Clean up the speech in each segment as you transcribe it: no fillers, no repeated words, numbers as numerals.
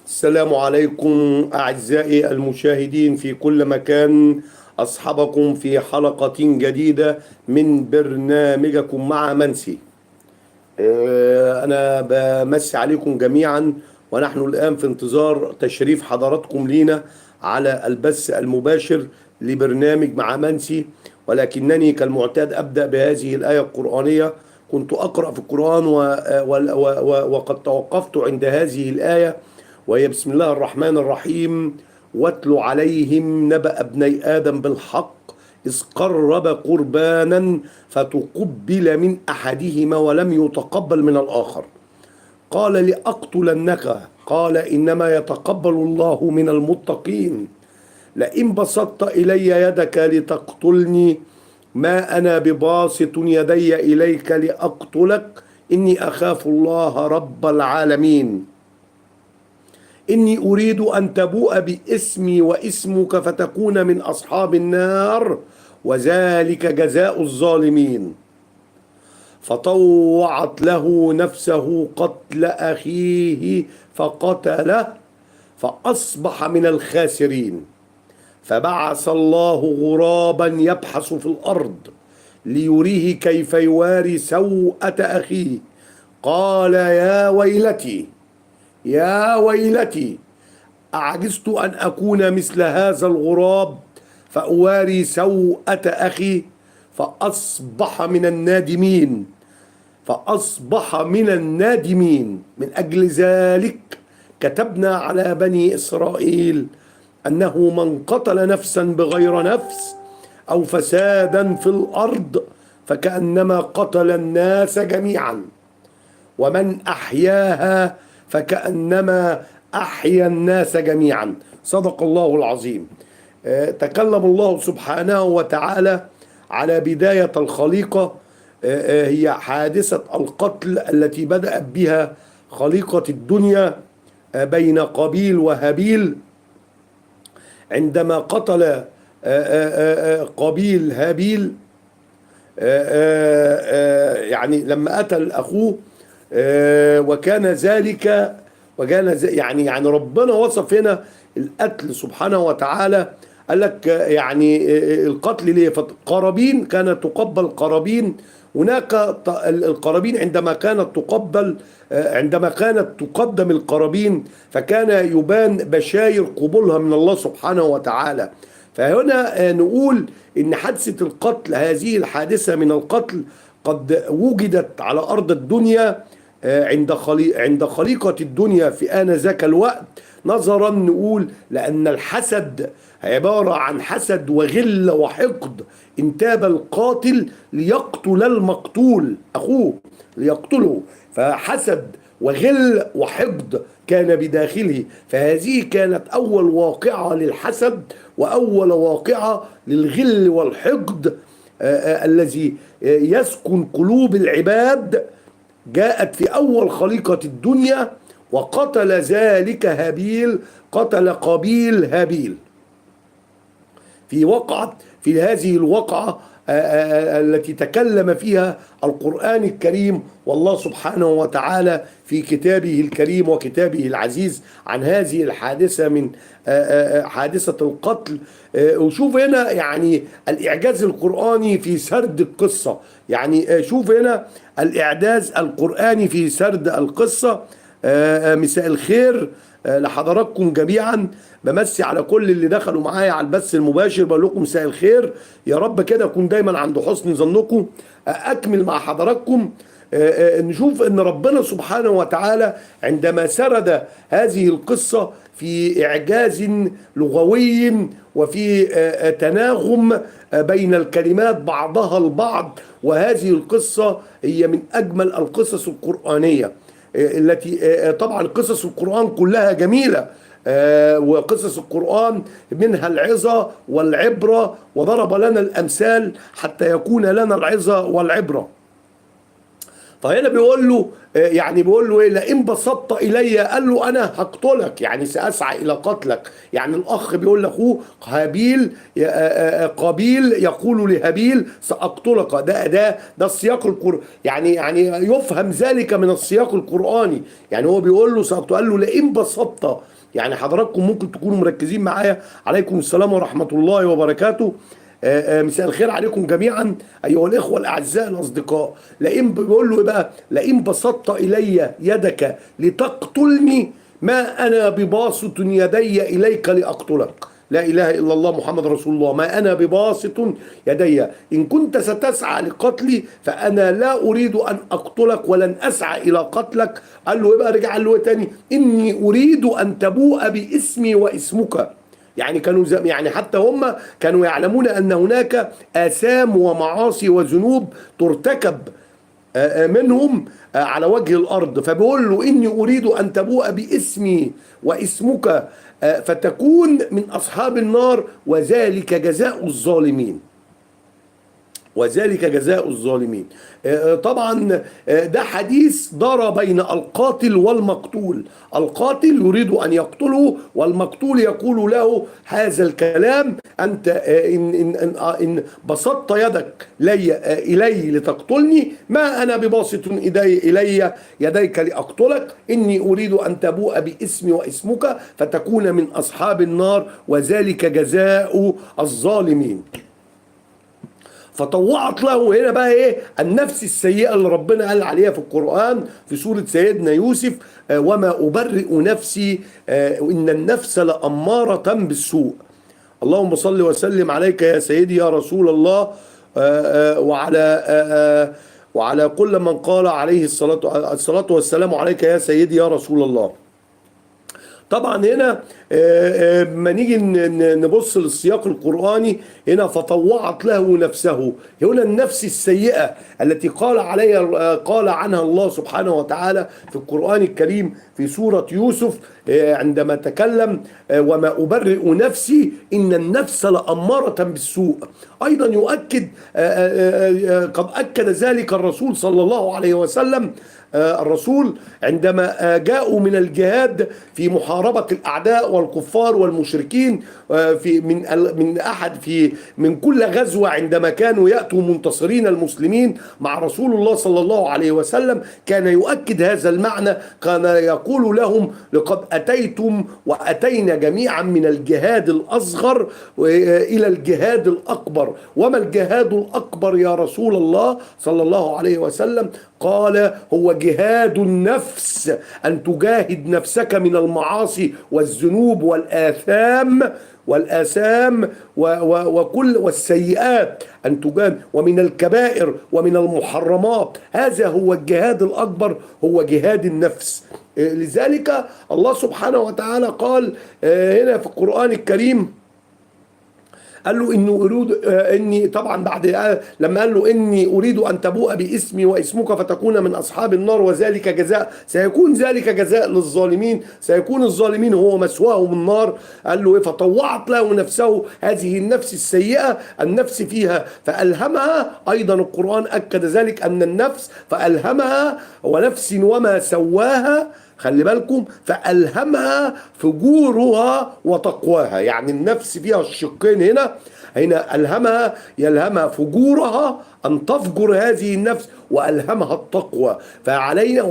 السلام عليكم أعزائي المشاهدين في كل مكان. أصحابكم في حلقة جديدة من برنامجكم مع منسي. أنا بمسي عليكم جميعا، ونحن الآن في انتظار تشريف حضراتكم لينا على البث المباشر لبرنامج مع منسي. ولكنني كالمعتاد أبدأ بهذه الآية القرآنية. كنت أقرأ في القرآن وقد توقفت عند هذه الآية، وهي بسم الله الرحمن الرحيم: واتل عليهم نبأ ابني آدم بالحق إذ قرب قربانا فتقبل من أحدهما ولم يتقبل من الآخر قال لأقتلنك قال إنما يتقبل الله من المتقين لئن بسطت إلي يدك لتقتلني ما أنا بباسط يدي إليك لأقتلك إني أخاف الله رب العالمين إني أريد أن تبوء باسمي واسمك فتكون من أصحاب النار وذلك جزاء الظالمين. فطوعت له نفسه قتل أخيه فقتله فأصبح من الخاسرين. فبعث الله غرابا يبحث في الأرض ليريه كيف يواري سوءة أخيه قال يا ويلتي أعجزت أن أكون مثل هذا الغراب فأواري سوءة أخي فأصبح من النادمين. من أجل ذلك كتبنا على بني إسرائيل أنه من قتل نفسا بغير نفس أو فسادا في الأرض فكأنما قتل الناس جميعا ومن أحياها فكأنما أحيا الناس جميعا. صدق الله العظيم. تكلم الله سبحانه وتعالى على بداية الخليقة، هي حادثة القتل التي بدأت بها خليقة الدنيا بين قابيل وهابيل. عندما قتل قابيل هابيل، يعني لما قتل أخوه، يعني ربنا وصف هنا القتل سبحانه وتعالى. قال لك يعني القتل ليه؟ فالقرابين كانت تقبل قرابين. هناك القرابين عندما كانت تقدم القرابين فكان يبان بشاير قبولها من الله سبحانه وتعالى. فهنا نقول إن حادثة القتل، هذه الحادثة من القتل قد وجدت على أرض الدنيا عند خليقة الدنيا في آنذاك الوقت، نظرا نقول لأن الحسد عبارة عن حسد وغل وحقد. انتاب القاتل ليقتل المقتول أخوه ليقتله، فحسد وغل وحقد كان بداخله. فهذه كانت أول واقعة للحسد وأول واقعة للغل والحقد الذي يسكن قلوب العباد. جاءت في أول خليقة الدنيا، وقتل ذلك هابيل، قتل قابيل هابيل في هذه الوقعة التي تكلم فيها القرآن الكريم والله سبحانه وتعالى في كتابه الكريم وكتابه العزيز عن هذه الحادثة من حادثة القتل. وشوف هنا يعني الإعجاز القرآني في سرد القصة. يعني شوف هنا الإعجاز القرآني في سرد القصة. مساء الخير لحضراتكم جميعا. بمسي على كل اللي دخلوا معايا على البث المباشر، بقول لكم مساء الخير. يا رب كده اكون دايما عند حسن ظنكم. اكمل مع حضراتكم. نشوف ان ربنا سبحانه وتعالى عندما سرد هذه القصة في اعجاز لغوي وفي تناغم بين الكلمات بعضها البعض، وهذه القصة هي من اجمل القصص القرآنية التي طبعا قصص القرآن كلها جميلة، وقصص القرآن منها العظة والعبرة، وضرب لنا الأمثال حتى يكون لنا العظة والعبرة. فهنا بيقول له يعني بيقول له ايه؟ لئن بسطت الي، قال له انا هقتلك، يعني ساسعى الى قتلك. يعني الاخ بيقول لاخوه هابيل، قابيل يقول لهابيل ساقتلك. ده السياق القرآني، يعني يفهم ذلك من السياق القرآني. يعني هو بيقول له ساقتل، قال له لئن بسطت. يعني حضراتكم ممكن تكونوا مركزين معايا. عليكم السلام ورحمة الله وبركاته. مساء الخير عليكم جميعا ايها الاخوه الاعزاء الاصدقاء. لئن بيقول له ايه بقى؟ لئن بسطت الي يدك لتقتلني ما انا بباسط يدي اليك لاقتلك. لا اله الا الله محمد رسول الله. ما انا بباسط يدي، ان كنت ستسعى لقتلي فانا لا اريد ان اقتلك ولن اسعى الى قتلك. قال له ايه بقى؟ رجع قال له ايه تاني؟ اني اريد ان تبوء باسمي واسمك. يعني كانوا يعني حتى هم كانوا يعلمون ان هناك آثام ومعاصي وذنوب ترتكب منهم على وجه الارض. فبيقول له اني اريد ان تبوء باسمي واسمك فتكون من اصحاب النار وذلك جزاء الظالمين. وذلك جزاء الظالمين. طبعا ده حديث دار بين القاتل والمقتول. القاتل يريد أن يقتله والمقتول يقول له هذا الكلام: أنت إن بسطت يدك إلي لتقتلني ما أنا بباسط إلي يديك لأقتلك. إني أريد أن تبوء باسمي واسمك فتكون من أصحاب النار وذلك جزاء الظالمين. فطوعت له هنا بقى ايه؟ النفس السيئة اللي ربنا قال عليها في القرآن في سورة سيدنا يوسف: وما أبرئ نفسي إن النفس لأمارة بالسوء. اللهم صل وسلم عليك يا سيدي يا رسول الله، وعلى كل من قال عليه الصلاة والسلام عليك يا سيدي يا رسول الله. طبعا هنا ما نيجي نبص للسياق القرآني هنا: فطوعت له نفسه. هنا النفس السيئة التي قال عنها الله سبحانه وتعالى في القرآن الكريم في سورة يوسف عندما تكلم: وما أبرئ نفسي إن النفس لأمارة بالسوء. أيضا يؤكد قد أكد ذلك الرسول صلى الله عليه وسلم. الرسول عندما جاءوا من الجهاد في محاربة الأعداء والكفار والمشركين من كل غزوة، عندما كانوا يأتوا منتصرين المسلمين مع رسول الله صلى الله عليه وسلم، كان يؤكد هذا المعنى. كان يقول لهم: لقد أتيتم وأتينا جميعا من الجهاد الأصغر إلى الجهاد الأكبر. وما الجهاد الأكبر يا رسول الله صلى الله عليه وسلم؟ قال: هو جهاد النفس، أن تجاهد نفسك من المعاصي والذنوب والآثام وكل والسيئات، أن تجاهد، ومن الكبائر ومن المحرمات. هذا هو الجهاد الأكبر، هو جهاد النفس. لذلك الله سبحانه وتعالى قال هنا في القرآن الكريم، قال له اني طبعا بعد لما قال له اني اريد ان تبوء باسمي واسمك فتكون من اصحاب النار وذلك جزاء، سيكون ذلك جزاء للظالمين، سيكون الظالمين هو مسواهم النار. قال له فطوعت له نفسه، هذه النفس السيئة النفس فيها فألهمها. ايضا القرآن اكد ذلك ان النفس فألهمها ونفس وما سواها، خلي بالكم، فألهمها فجورها وتقواها. يعني النفس فيها الشقين هنا ألهمها، يلهمها فجورها أن تفجر هذه النفس، وألهمها التقوى. فعلينا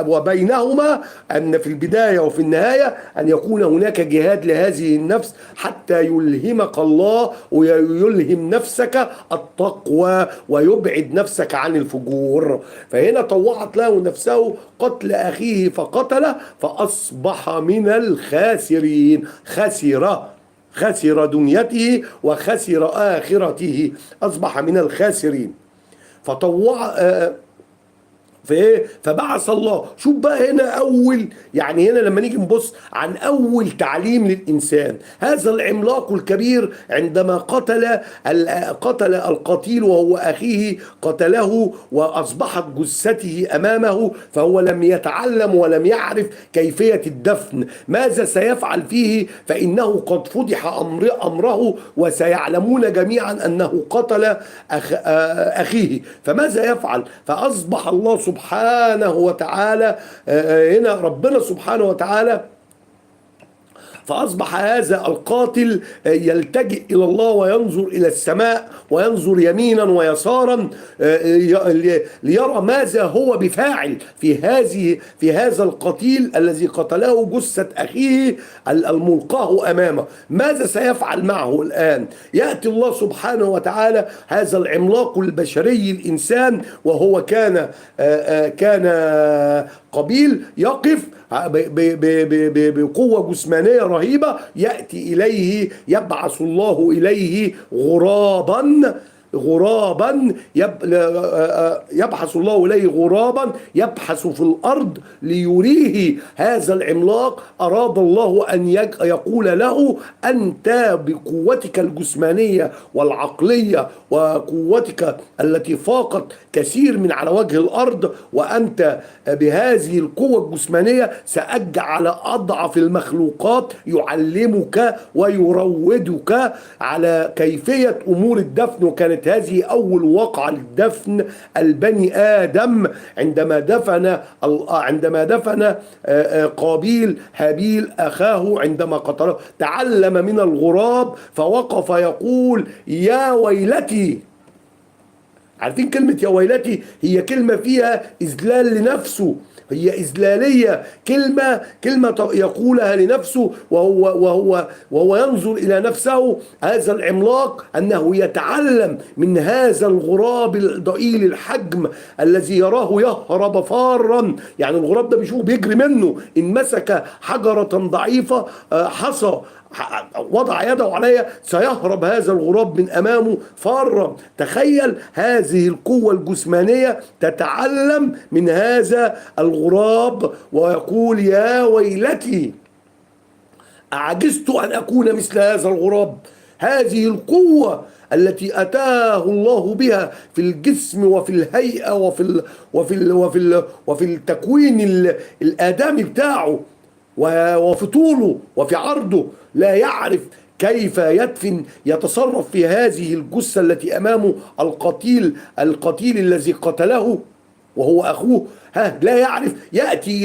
وبينهما أن في البداية وفي النهاية أن يكون هناك جهاد لهذه النفس حتى يلهمك الله ويلهم نفسك التقوى ويبعد نفسك عن الفجور. فهنا طوعت له نفسه قتل أخيه فقتله فأصبح من الخاسرين. خسر دنيته وخسر آخرته، أصبح من الخاسرين. فطوع فبعث الله. شوف بقى هنا يعني هنا لما نيجي نبص عن أول تعليم للإنسان، هذا العملاق الكبير عندما قتل القتيل وهو أخيه، قتله وأصبحت جثته أمامه، فهو لم يتعلم ولم يعرف كيفية الدفن، ماذا سيفعل فيه، فإنه قد فضح أمره وسيعلمون جميعا أنه قتل أخيه. فماذا يفعل؟ فأصبح الله سبحانه وتعالى هنا ربنا سبحانه وتعالى فأصبح هذا القاتل يلتجئ إلى الله وينظر إلى السماء وينظر يمينا ويسارا ليرى ماذا هو بفاعل في هذا القتيل الذي قتله جثة أخيه الملقاه أمامه. ماذا سيفعل معه الآن؟ يأتي الله سبحانه وتعالى هذا العملاق البشري الإنسان وهو كان قابيل يقف بقوة جسمانية رهيبة، يأتي إليه يبعث الله إليه غرابا يبحث الله إليه غرابا يبحث في الأرض ليريه هذا العملاق. أراد الله أن يقول له أنت بقوتك الجسمانية والعقلية وقوتك التي فاقت كثير من على وجه الأرض، وأنت بهذه القوة الجسمانية سأجعل أضعف المخلوقات يعلمك ويروضك على كيفية أمور الدفن. وكانت هذه أول وقعة للدفن البني آدم عندما دفن قابيل هابيل أخاه عندما قتله. تعلم من الغراب فوقف يقول يا ويلتي. عارفين كلمة يا ويلتي هي كلمة فيها إذلال لنفسه، هي إذلالية، كلمة يقولها لنفسه وهو ينظر إلى نفسه هذا العملاق أنه يتعلم من هذا الغراب الضئيل الحجم الذي يراه يهرب فارا. يعني الغراب ده بيشوفه بيجري منه، إن مسك حجرة ضعيفة حصى وضع يده عليها سيهرب هذا الغراب من أمامه فارا. تخيل هذه القوة الجسمانية تتعلم من هذا الغراب ويقول يا ويلتي أعجزت أن أكون مثل هذا الغراب. هذه القوة التي أتاه الله بها في الجسم وفي الهيئة وفي التكوين الآدمي بتاعه وفي طوله وفي عرضه، لا يعرف كيف يتصرف في هذه الجثة التي أمامه القتيل الذي قتله وهو أخوه. لا يعرف. يأتي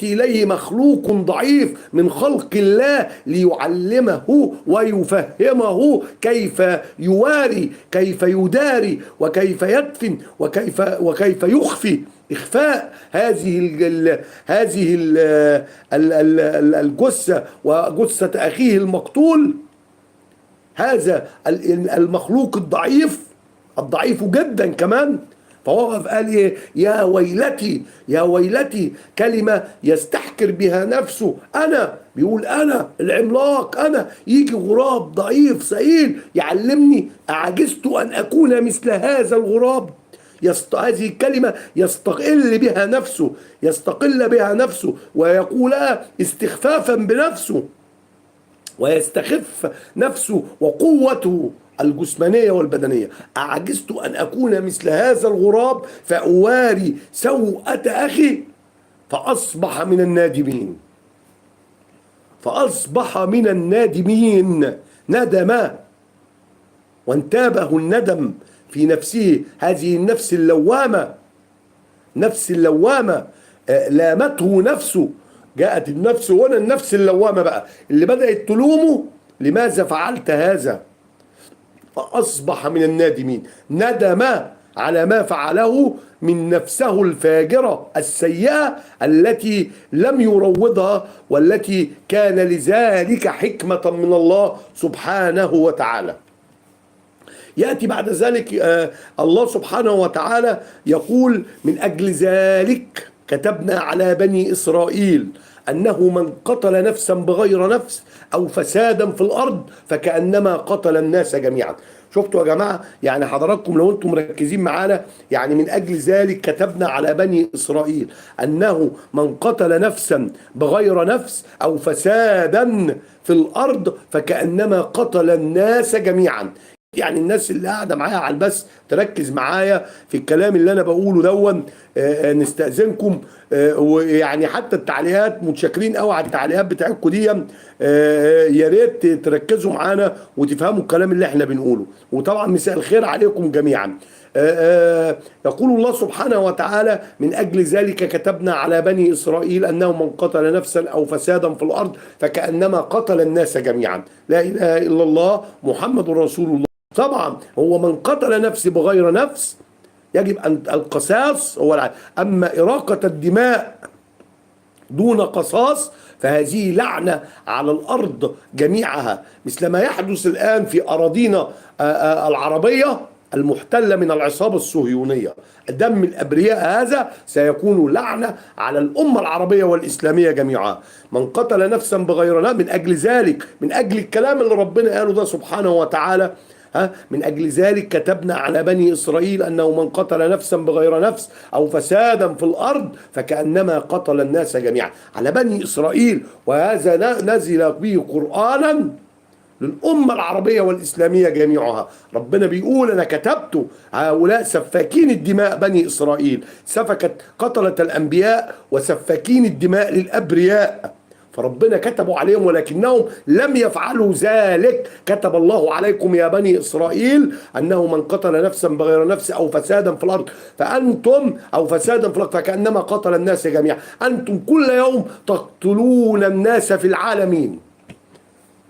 إليه مخلوق ضعيف من خلق الله ليعلمه ويفهمه كيف يواري، كيف يداري، وكيف يدفن، وكيف يخفي إخفاء هذه الجثة وجثة أخيه المقتول. هذا المخلوق الضعيف جدا كمان. فوقف قال ايه؟ يا ويلتي يا ويلتي، كلمة يستحكر بها نفسه. بيقول أنا العملاق، أنا يجي غراب ضعيف سئيل يعلمني. أعجزت أن أكون مثل هذا الغراب. هذه الكلمة يستقل بها نفسه ويقولها استخفافا بنفسه، ويستخف نفسه وقوته الجسمانية والبدنية. أعجزت أن أكون مثل هذا الغراب فأواري سوءة أخي فأصبح من النادمين. ندم وانتابه الندم في نفسه. هذه النفس اللوامة لامته نفسه. جاءت النفس هنا، النفس اللوامة بقى اللي بدأت تلومه لماذا فعلت هذا، فأصبح من النادمين. ندم على ما فعله من نفسه الفاجرة السيئة التي لم يروضها، والتي كان لذلك حكمة من الله سبحانه وتعالى. يأتي بعد ذلك الله سبحانه وتعالى يقول من أجل ذلك كتبنا على بني إسرائيل أنه من قتل نفسا بغير نفس أو فسادا في الأرض فكأنما قتل الناس جميعا. شفتوا يا جماعة؟ يعني حضراتكم لو أنتم مركزين معانا، يعني من أجل ذلك كتبنا على بني إسرائيل أنه من قتل نفسا بغير نفس أو فسادا في الأرض فكأنما قتل الناس جميعا. يعني الناس اللي قاعده معايا على البث تركز معايا في الكلام اللي انا بقوله دون. نستأذنكم ويعني حتى التعليقات متشكرين قوي على التعليقات بتاعتكم دي. يا ريت تركزوا معانا وتفهموا الكلام اللي احنا بنقوله. وطبعا مساء الخير عليكم جميعا. يقول الله سبحانه وتعالى: من أجل ذلك كتبنا على بني إسرائيل أنه من قتل نفسا أو فسادا في الأرض فكأنما قتل الناس جميعا. لا إله إلا الله محمد رسول الله. طبعا هو من قتل نفس بغير نفس يجب أن القصاص هو أما إراقة الدماء دون قصاص فهذه لعنة على الأرض جميعها، مثل ما يحدث الآن في أراضينا العربية المحتلة من العصابة الصهيونية. دم الأبرياء هذا سيكون لعنة على الأمة العربية والإسلامية جميعها. من قتل نفسا بغير نفس، من أجل ذلك، من أجل الكلام اللي ربنا قاله ده سبحانه وتعالى، من أجل ذلك كتبنا على بني إسرائيل أنه من قتل نفسا بغير نفس أو فسادا في الأرض فكأنما قتل الناس جميعا. على بني إسرائيل، وهذا نزل به قرآنا للأمة العربية والإسلامية جميعها. ربنا بيقول: أنا كتبت هؤلاء سفاكين الدماء بني إسرائيل، سفكت قتلة الأنبياء وسفاكين الدماء للأبرياء، فربنا كتبوا عليهم ولكنهم لم يفعلوا ذلك. كتب الله عليكم يا بني إسرائيل أنه من قتل نفسا بغير نفس أو فسادا في الأرض فأنتم أو فسادا في الأرض فكأنما قتل الناس جميعا. أنتم كل يوم تقتلون الناس في العالمين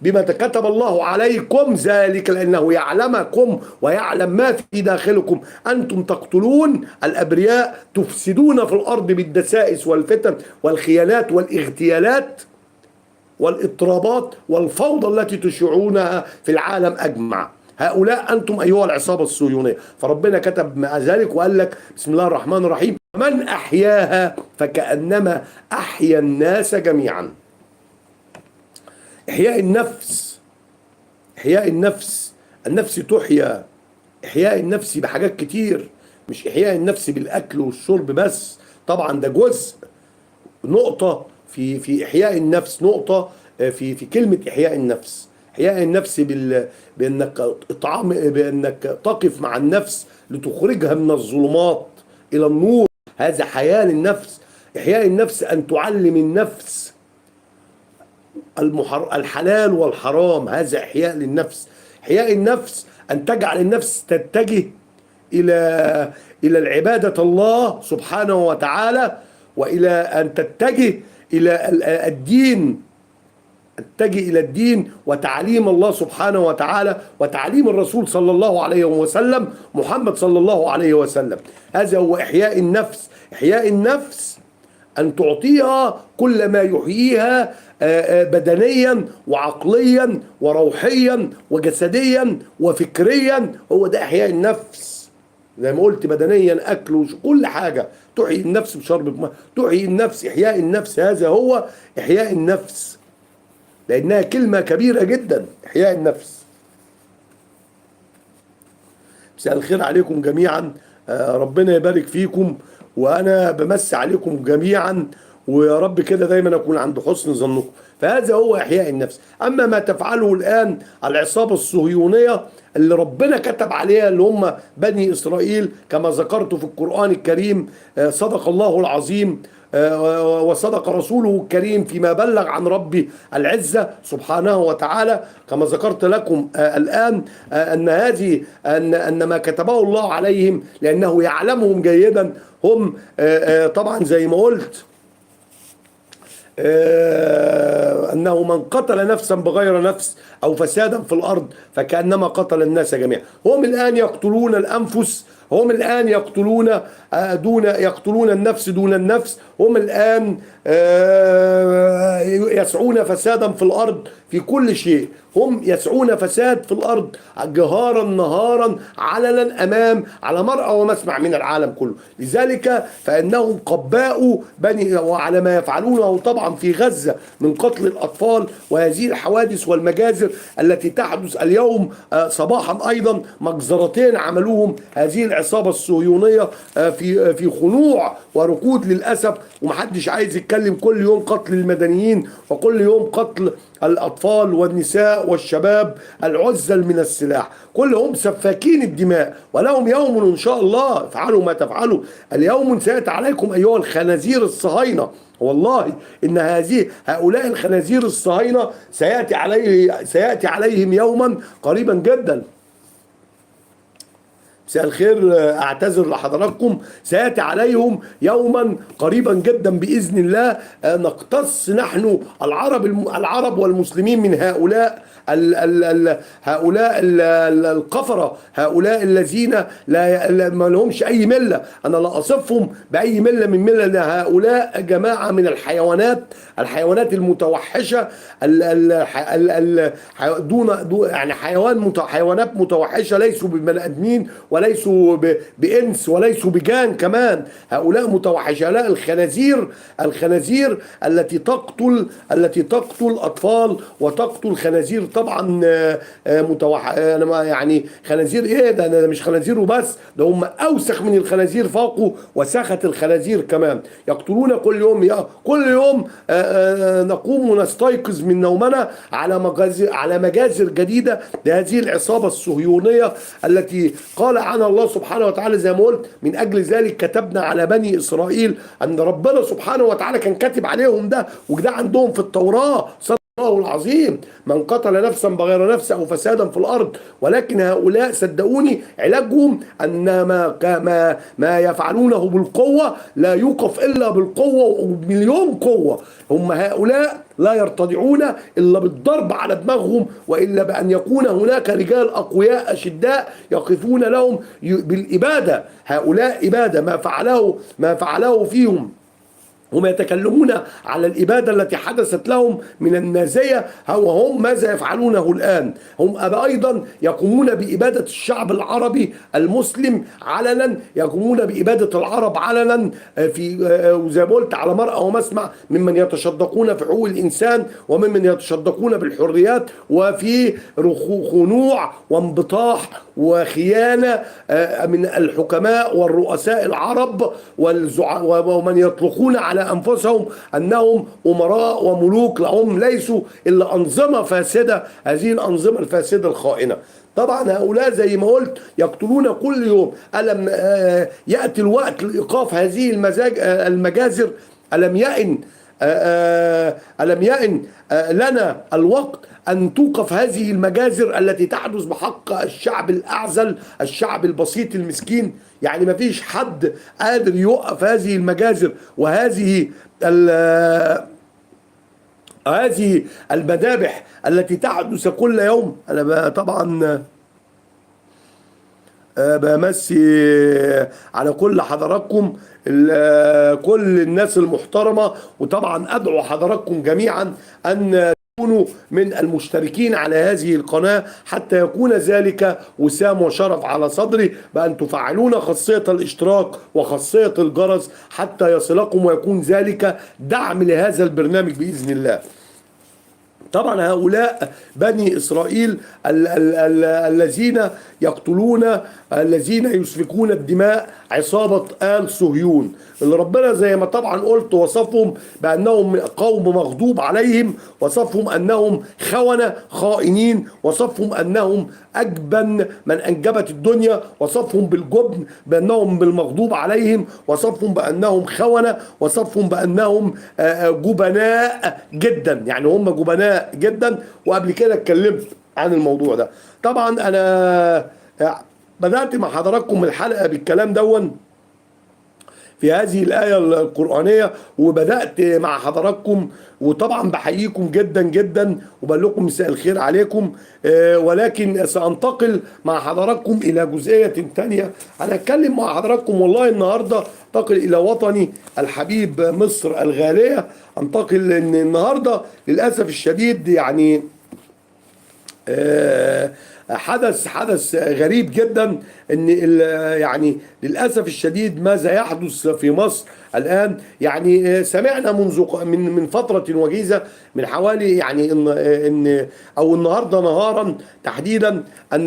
بما كتب الله عليكم ذلك لأنه يعلمكم ويعلم ما في داخلكم. أنتم تقتلون الأبرياء، تفسدون في الأرض بالدسائس والفتن والخيانات والاغتيالات والاضطرابات والفوضى التي تشيعونها في العالم أجمع. هؤلاء أنتم أيها العصابة الصهيونية. فربنا كتب مع ذلك وقال لك: بسم الله الرحمن الرحيم: من أحياها فكأنما أحيا الناس جميعا. إحياء النفس، إحياء النفس، النفس تحيا. إحياء النفس بحاجات كتير، مش إحياء النفس بالأكل والشرب بس، طبعا ده جزء، نقطة في إحياء النفس، نقطة في كلمة إحياء النفس. إحياء النفس بأنك تقف مع النفس لتخرجها من الظلمات إلى النور، هذا حياة للنفس. إحياء النفس أن تعلم النفس الحلال والحرام، هذا إحياء للنفس. إحياء النفس أن تجعل النفس تتجه إلى العبادة الله سبحانه وتعالى، وإلى أن تتجه إلى الدين، تتجه إلى الدين وتعليم الله سبحانه وتعالى وتعليم الرسول صلى الله عليه وسلم، محمد صلى الله عليه وسلم. هذا هو إحياء النفس. إحياء النفس أن تعطيها كل ما يحييها بدنيا وعقليا وروحيا وجسديا وفكريا، هو ده إحياء النفس. زي ما قلت، بدنيا، أكل، كل حاجة تحيي النفس بشرب ماء، تحيي النفس. إحياء النفس هذا هو إحياء النفس، لأنها كلمة كبيرة جدا. إحياء النفس. مساء الخير عليكم جميعا، ربنا يبارك فيكم، وأنا بمسي عليكم جميعا، ويا رب كده دايما أكون عند حسن ظنكم. فهذا هو إحياء النفس. أما ما تفعله الآن العصابة الصهيونية اللي ربنا كتب عليها، اللي هم بني إسرائيل، كما ذكرت في القرآن الكريم، صدق الله العظيم وصدق رسوله الكريم فيما بلغ عن ربي العزة سبحانه وتعالى. كما ذكرت لكم الآن أن ما كتبه الله عليهم لأنه يعلمهم جيدا، هم طبعا زي ما قلت أنه من قتل نفسا بغير نفس أو فسادا في الأرض فكأنما قتل الناس جميعا. هم الآن يقتلون الأنفس، هم الآن يقتلون النفس دون النفس، هم الآن يسعون فسادا في الأرض في كل شيء. هم يسعون فساد في الأرض جهارا نهارا علنا على مرأى ومسمع من العالم كله. لذلك فإنهم قباء بني، وعلى ما يفعلونه طبعا في غزة من قتل الأطفال وهذه الحوادث والمجازر التي تحدث اليوم صباحا. أيضا مجزرتين عملوهم هذه العصابة الصهيونية في خنوع وركود للأسف، ومحدش عايز يتكلم. كل يوم قتل المدنيين، وكل يوم قتل الأطفال والنساء والشباب العزل من السلاح، كلهم سفاكين الدماء. ولهم يوم إن شاء الله، افعلوا ما تفعلوا، اليوم سيأتي عليكم أيها الخنازير الصهاينة. والله إن هؤلاء الخنازير الصهاينة سيأتي عليهم يوما قريبا جدا. مساء الخير، اعتذر لحضراتكم، سياتي عليهم يوما قريبا جدا باذن الله نقتص نحن العرب والمسلمين من هؤلاء القفرة، هؤلاء الذين ما لهمش اي مله. انا لا اصفهم باي مله من ملل، هؤلاء جماعه من الحيوانات المتوحشه، يعني حيوانات متوحشه، ليسوا ببني ادمين وليسوا بانس وليسوا بجان كمان. هؤلاء متوحشه، لا الخنازير التي تقتل اطفال وتقتل خنازير طبعا. يعني خنازير ايه ده مش خنازير وبس، ده هم اوسخ من الخنازير، فاقوا وسخة الخنازير كمان. يقتلون كل يوم نقوم ونستيقظ من نومنا على مجازر جديدة لهذه العصابة الصهيونية التي قال عنها الله سبحانه وتعالى زي ما قلت: من أجل ذلك كتبنا على بني إسرائيل، أن ربنا سبحانه وتعالى كان كاتب عليهم ده، وده عندهم في التوراة. الله العظيم: من قتل نفسا بغير نفس او فسادا في الارض. ولكن هؤلاء صدقوني علاجهم ان ما يفعلونه بالقوه لا يوقف الا بالقوه وبمليون قوه. هم هؤلاء لا يرتدعون الا بالضرب على دماغهم، والا بان يكون هناك رجال اقوياء اشداء يقفون لهم بالاباده. هؤلاء اباده، ما فعله فيهم. هم يتكلمون على الإبادة التي حدثت لهم من النازية، هم ماذا يفعلونه الآن؟ هم أيضا يقومون بإبادة الشعب العربي المسلم علنا، يقومون بإبادة العرب علنا، في زي ما قلت على مرأى ومسمع، ممن يتشدقون في حقوق الإنسان وممن يتشدقون بالحريات، وفي خنوع وانبطاح وخيانة من الحكماء والرؤساء العرب ومن يطلقون على أنفسهم أنهم أمراء وملوك، لهم ليسوا إلا أنظمة فاسدة، هذه الأنظمة الفاسدة الخائنة. طبعا هؤلاء زي ما قلت يقتلون كل يوم. ألم يأتي الوقت لإيقاف هذه المجازر؟ ألم يئن لنا الوقت أن توقف هذه المجازر التي تحدث بحق الشعب الأعزل، الشعب البسيط المسكين؟ يعني ما فيش حد قادر يوقف هذه المجازر وهذه هذه المذابح التي تحدث كل يوم. أنا طبعا بمسي على كل حضراتكم، كل الناس المحترمة، وطبعا أدعو حضراتكم جميعا أن تكونوا من المشتركين على هذه القناة، حتى يكون ذلك وسام وشرف على صدري، بأن تفعلون خاصية الاشتراك وخاصية الجرس حتى يصلكم، ويكون ذلك دعم لهذا البرنامج بإذن الله. طبعا هؤلاء بني إسرائيل الذين يقتلون، الذين يسفكون الدماء، عصابة آل صهيون، اللي ربنا زي ما طبعا قلت وصفهم بأنهم قوم مغضوب عليهم، وصفهم أنهم خونة خائنين، وصفهم أنهم أجبن من أنجبت الدنيا، وصفهم بالجبن بأنهم بالمغضوب عليهم، وصفهم بأنهم خونة، وصفهم بأنهم جبناء جدا. يعني هم جبناء جدا، وقبل كده اتكلمت عن الموضوع ده. طبعا أنا بدأت مع حضراتكم الحلقة بالكلام دون في هذه الآية القرآنية، وبدأت مع حضراتكم، وطبعا بحييكم جدا جدا وبقول لكم مساء الخير عليكم. ولكن سأنتقل مع حضراتكم إلى جزئية تانية. أنا أتكلم مع حضراتكم والله النهاردة أنتقل إلى وطني الحبيب مصر الغالية. أنتقل إن النهاردة للأسف الشديد يعني حدث غريب جدا، ان يعني للاسف الشديد ماذا يحدث في مصر الان. يعني سمعنا من فتره وجيزه، من حوالي يعني ان او النهارده نهارا تحديدا، ان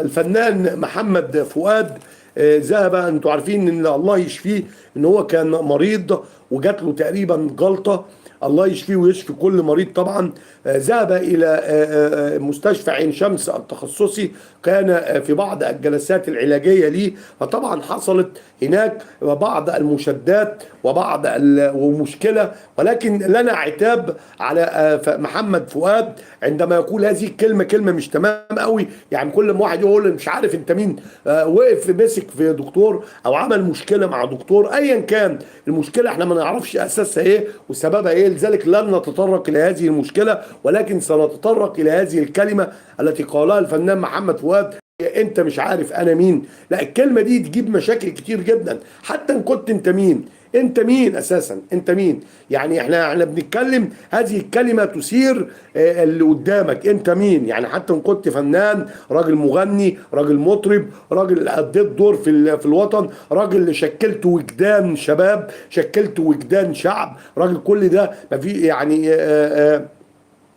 الفنان محمد فؤاد ذهب، انتوا عارفين ان الله يشفيه، ان هو كان مريض وجات له تقريبا جلطه، الله يشفيه ويشفي كل مريض طبعا. ذهب الى مستشفى عين شمس التخصصي، كان في بعض الجلسات العلاجيه ليه، فطبعا حصلت هناك بعض المشادات ومشكله. ولكن لنا عتاب على محمد فؤاد عندما يقول هذه الكلمه، كلمه مش تمام قوي. يعني كل ما واحد يقول مش عارف انت مين، وقف مسك في دكتور او عمل مشكله مع دكتور، ايا كان المشكله احنا ما نعرفش اساسها ايه وسببها ايه، لذلك لن نتطرق الى هذه المشكله، ولكن سنتطرق الى هذه الكلمه التي قالها الفنان محمد فؤاد: انت مش عارف انا مين. لا، الكلمه دي تجيب مشاكل كتير جدا. حتى ان كنت انت مين، انت مين اساسا؟ انت مين؟ يعني احنا بنتكلم، هذه الكلمه تثير اللي قدامك. انت مين؟ يعني حتى ان كنت فنان، راجل مغني، راجل مطرب، راجل اديت دور في الوطن، راجل شكلت وجدان شباب، شكلت وجدان شعب، راجل كل ده ما في يعني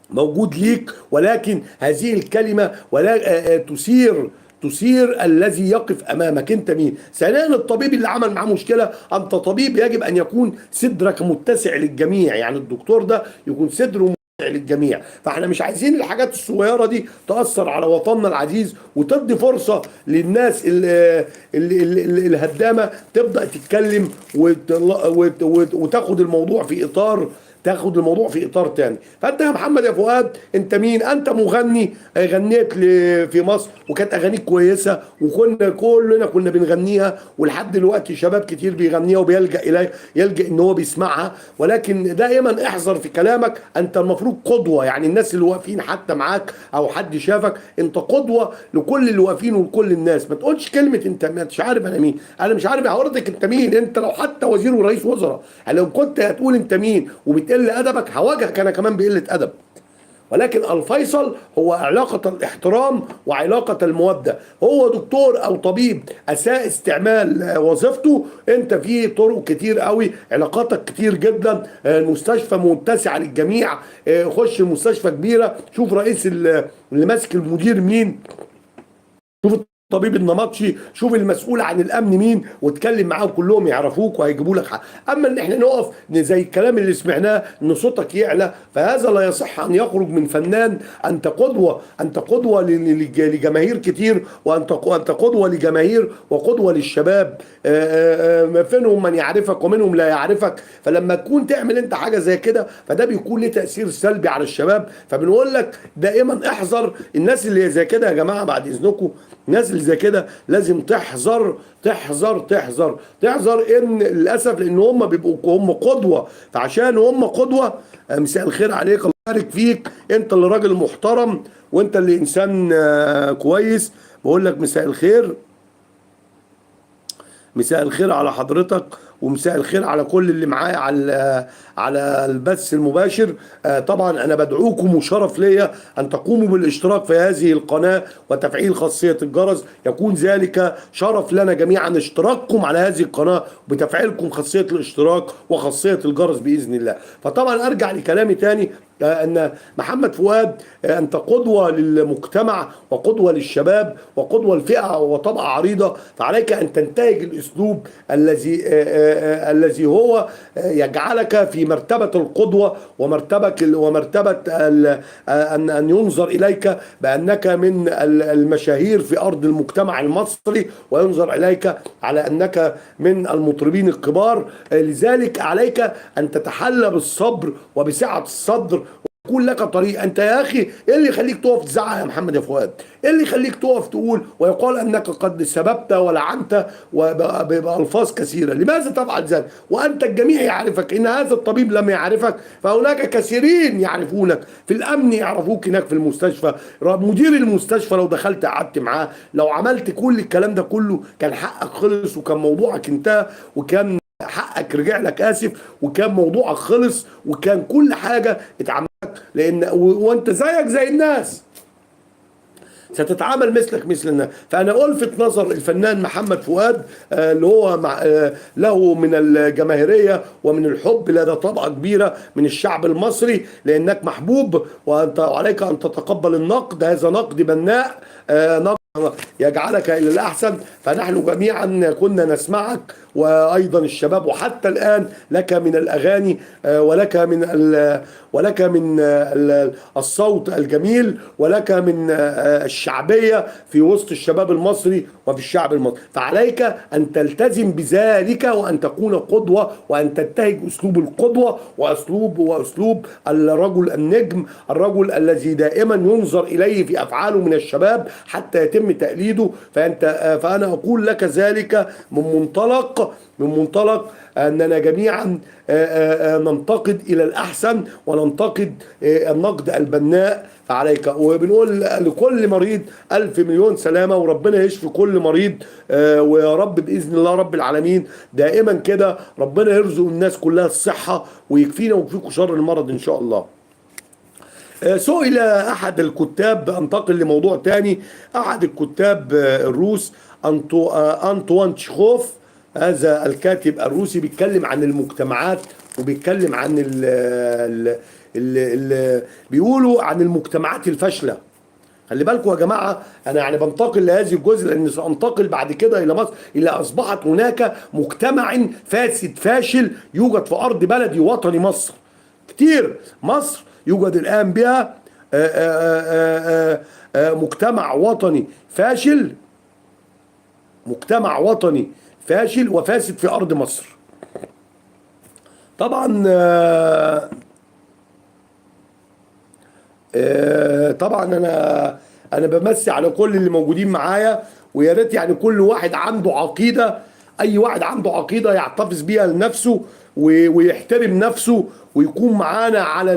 موجود ليك. ولكن هذه الكلمة ولا تثير الذي يقف امامك. انت مين؟ ثانيا، الطبيب اللي عمل معاه مشكله، انت طبيب يجب ان يكون صدرك متسع للجميع. يعني الدكتور ده يكون صدره متسع للجميع. فاحنا مش عايزين الحاجات الصغيره دي تاثر على وطننا العزيز وتدي فرصه للناس الهدامه تبدا تتكلم وتاخد الموضوع في اطار، تاخد الموضوع في اطار تاني. فانت يا محمد يا فؤاد، انت مين؟ انت مغني، غنيت في مصر وكانت اغانيك كويسه كلنا كنا بنغنيها، ولحد دلوقتي شباب كتير بيغنيها وبيلجا اليه، يلجا ان هو بيسمعها. ولكن دائما احذر في كلامك، انت المفروض قدوه. يعني الناس اللي واقفين حتى معاك او حد شافك، انت قدوه لكل اللي واقفين ولكل الناس. ما تقولش كلمه انت مش عارف انا مين. انا مش عارف حضرتك انت مين. انت لو حتى وزير ورئيس وزراء، يعني لو كنت هتقول انت مين وبتقل ادبك، هواجهك انا كمان بقله ادب. ولكن الفيصل هو علاقة الاحترام وعلاقة المودة. هو دكتور أو طبيب أساء استعمال وظيفته، أنت في طرق كتير قوي، علاقاتك كتير جدا، المستشفى متسعة للجميع. خش المستشفى كبيرة، شوف رئيس اللي ماسك المدير مين، شوف الطبيب النمطشي، شوف المسؤول عن الامن مين، واتكلم معاهم كلهم يعرفوك وهيجيبوا لك حق. اما ان احنا نقف زي الكلام اللي سمعناه ان صوتك يعلى، فهذا لا يصح ان يخرج من فنان. انت قدوه، انت قدوه لجماهير كتير، وانت قدوه لجماهير وقدوه للشباب. فينهم من يعرفك ومنهم لا يعرفك. فلما تكون تعمل انت حاجه زي كده، فده بيكون له تاثير سلبي على الشباب. فبنقول لك دائما احذر الناس اللي زي كده يا جماعه، بعد اذنكم. الناس اللي زي كده لازم تحذر تحذر تحذر تحذر، ان للاسف لان هم بيبقوا هم قدوه. فعشان هم قدوه، مساء الخير عليك، الله يبارك فيك، انت اللي راجل محترم وانت اللي انسان كويس. بقول لك مساء الخير، مساء الخير على حضرتك، ومساء الخير على كل اللي معايا على البث المباشر. طبعا انا بدعوكم وشرف ليا ان تقوموا بالاشتراك في هذه القناه وتفعيل خاصيه الجرس. يكون ذلك شرف لنا جميعا اشتراككم على هذه القناه وبتفعيلكم خاصيه الاشتراك وخاصيه الجرس باذن الله. فطبعا ارجع لكلامي تاني، ان محمد فؤاد انت قدوه للمجتمع وقدوه للشباب وقدوه لفئه وطبقه عريضه. فعليك ان تنتهج الاسلوب الذي هو يجعلك في مرتبه القدوه ومرتبه ان ينظر اليك بانك من المشاهير في ارض المجتمع المصري، وينظر اليك على انك من المطربين الكبار. لذلك عليك ان تتحلى بالصبر وبسعه الصدر، يكون لك طريق. انت يا اخي ايه اللي يخليك تقف تزعق يا محمد يا فؤاد؟ ايه اللي يخليك تقف تقول ويقال انك قد سببت ولعنت وبالفاظ كثيره؟ لماذا تفعل ذلك وانت الجميع يعرفك؟ ان هذا الطبيب لم يعرفك فهناك كثيرين يعرفونك في الامن، يعرفوك هناك في المستشفى. مدير المستشفى لو دخلت قعدت معاه، لو عملت كل الكلام ده كله، كان حقك خلص وكان موضوعك انتهى وكان حقك رجع لك، اسف، وكان موضوعك خلص وكان كل حاجه اتعملت. لان وانت زيك زي الناس، ستتعامل مثلك مثل الناس. فانا الفت نظر الفنان محمد فؤاد اللي هو له من الجماهيريه ومن الحب لدى طبقه كبيره من الشعب المصري، لانك محبوب وانت عليك ان تتقبل النقد. هذا نقد بناء، نقد يجعلك إلى الأحسن. فنحن جميعا كنا نسمعك، وأيضا الشباب، وحتى الآن لك من الأغاني ولك من الصوت الجميل، ولك من الشعبية في وسط الشباب المصري وفي الشعب المصري. فعليك أن تلتزم بذلك، وأن تكون قدوة، وأن تنتهج أسلوب القدوة وأسلوب الرجل النجم، الرجل الذي دائما ينظر إليه في أفعاله من الشباب حتى يتم تقليده. فأنا أقول لك ذلك من منطلق أننا جميعا ننتقد إلى الأحسن، وننتقد النقد البناء. فعليك، وبنقول لكل مريض ألف مليون سلامة، وربنا يشفي كل مريض، ويا رب بإذن الله رب العالمين دائما كده ربنا يرزق الناس كلها الصحة، ويكفينا ويكفيكم شر المرض إن شاء الله. سئل أحد الكتاب، أنتقل لموضوع تاني، أحد الكتاب الروس أنطوان تشيخوف. هذا الكاتب الروسي بيتكلم عن المجتمعات، وبيتكلم عن بيقولوا عن المجتمعات الفاشلة. خلي بالكم يا جماعة، أنا يعني بنتقل لهذه الجزء لأن سأنتقل بعد كده إلى مصر، إلى أصبحت هناك مجتمع فاسد فاشل يوجد في أرض بلدي وطني مصر كتير. مصر يوجد الآن بها مجتمع وطني فاشل، مجتمع وطني فاشل وفاسد في أرض مصر. طبعا أنا بمسي على كل اللي موجودين معايا، ويا ريت يعني كل واحد عنده عقيدة، أي واحد عنده عقيدة يحتفظ بيها لنفسه ويحترم نفسه، ويكون معانا على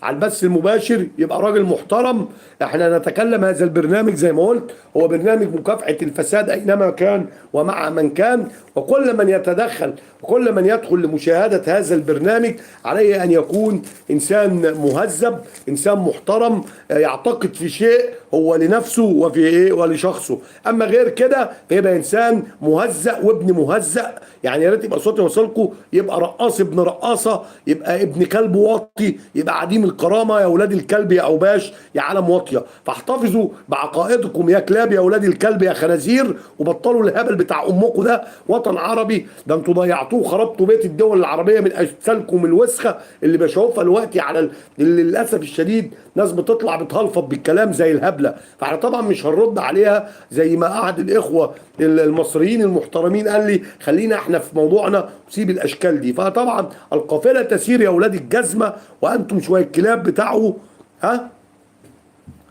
البث المباشر، يبقى راجل محترم. احنا نتكلم، هذا البرنامج زي ما قلت هو برنامج مكافحة الفساد أينما كان ومع من كان، وكل من يتدخل وكل من يدخل لمشاهدة هذا البرنامج عليه أن يكون إنسان مهذب، إنسان محترم، يعتقد في شيء هو لنفسه وفي إيه ولشخصه. أما غير كده فيبقى إنسان مهزأ وابن مهزأ. يعني يا ريت يبقى صوتي يوصلكم، يبقى رقاص ابن رقاصة، يبقى ابن كلب واطي، يبقى عديم الكرامة يا أولاد الكلب يا أوباش يا عالم واطية. فاحتفظوا بعقائدكم يا كلاب يا أولاد الكلب يا خنازير، وبطلوا الهبل بتاع أمكم ده. وطن عربي ده انتوا ضيعتوه، خربتوا بيت الدول العربية من أجسالكم الوسخة اللي بشوفها دلوقتي على للأسف الشديد ناس بتطلع بتهلفط بالكلام زي الهبلة. فاحنا طبعا مش هنرد عليها زي ما أحد الإخوة المصريين المحترمين قال لي خلينا احنا في موضوعنا وسيب الأشكال دي. فطبعا القافلة تسير يا أولاد الجزمة، وأنتم شوية كلاب بتاعه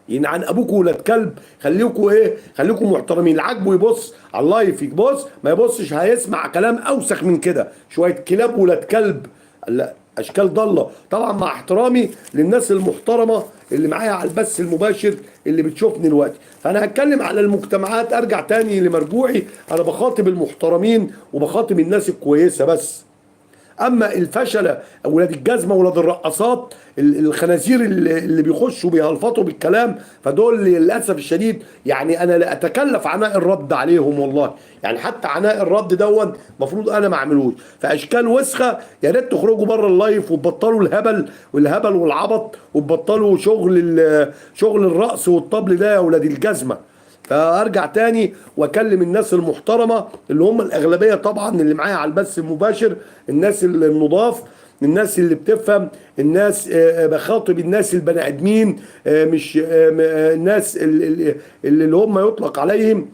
ينعن ابوكم ولاد كلب. خليكم محترمين. اللي عاجبه يبص على اللايف يبص، ما يبصش هيسمع كلام اوسخ من كده. شويه كلاب ولاد كلب، لا اشكال ضاله. طبعا مع احترامي للناس المحترمه اللي معايا على البث المباشر اللي بتشوفني دلوقتي، فانا هتكلم على المجتمعات. ارجع تاني لمرجوعي، انا بخاطب المحترمين وبخاطب الناس الكويسه بس. اما الفشله اولاد الجزمه اولاد الرقصات الخنازير اللي بيخشوا بيهلفطوا بالكلام، فدول للاسف الشديد يعني انا لا اتكلف عناء الرد عليهم والله. يعني حتى عناء الرد دون المفروض انا ما اعملوش. فاشكال وسخه، يا ريت تخرجوا بره اللايف وتبطلوا الهبل والعبط، وتبطلوا شغل الرقص والطبل ده يا اولاد الجزمه. فارجع تاني واكلم الناس المحترمه اللي هم الاغلبيه طبعا اللي معايا على البث المباشر، الناس النضاف، الناس اللي بتفهم، الناس بخاطب الناس البني ادمين، مش الناس اللي هم يطلق عليه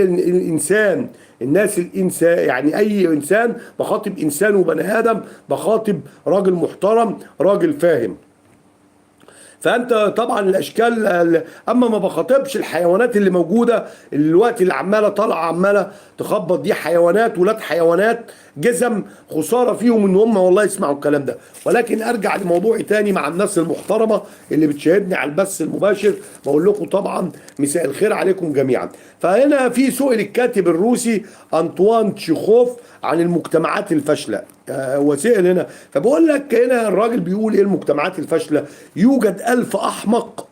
الانسان. الناس الانسان يعني اي انسان، بخاطب انسان وبني ادم، بخاطب راجل محترم راجل فاهم. فانت طبعا الاشكال، اما ما بخاطبش الحيوانات اللي موجوده الوقت اللي عماله طالعه عماله تخبط، دي حيوانات ولاد حيوانات جزم، خساره فيهم ان هم والله يسمعوا الكلام ده. ولكن ارجع لموضوعي تاني مع الناس المحترمه اللي بتشاهدني على البث المباشر، بقول لكم طبعا مساء الخير عليكم جميعا. فهنا في سؤال الكاتب الروسي انطوان تشيخوف عن المجتمعات الفاشله، وسائل هنا. فبقول لك هنا الراجل بيقول ايه المجتمعات الفاشله؟ يوجد 1000 احمق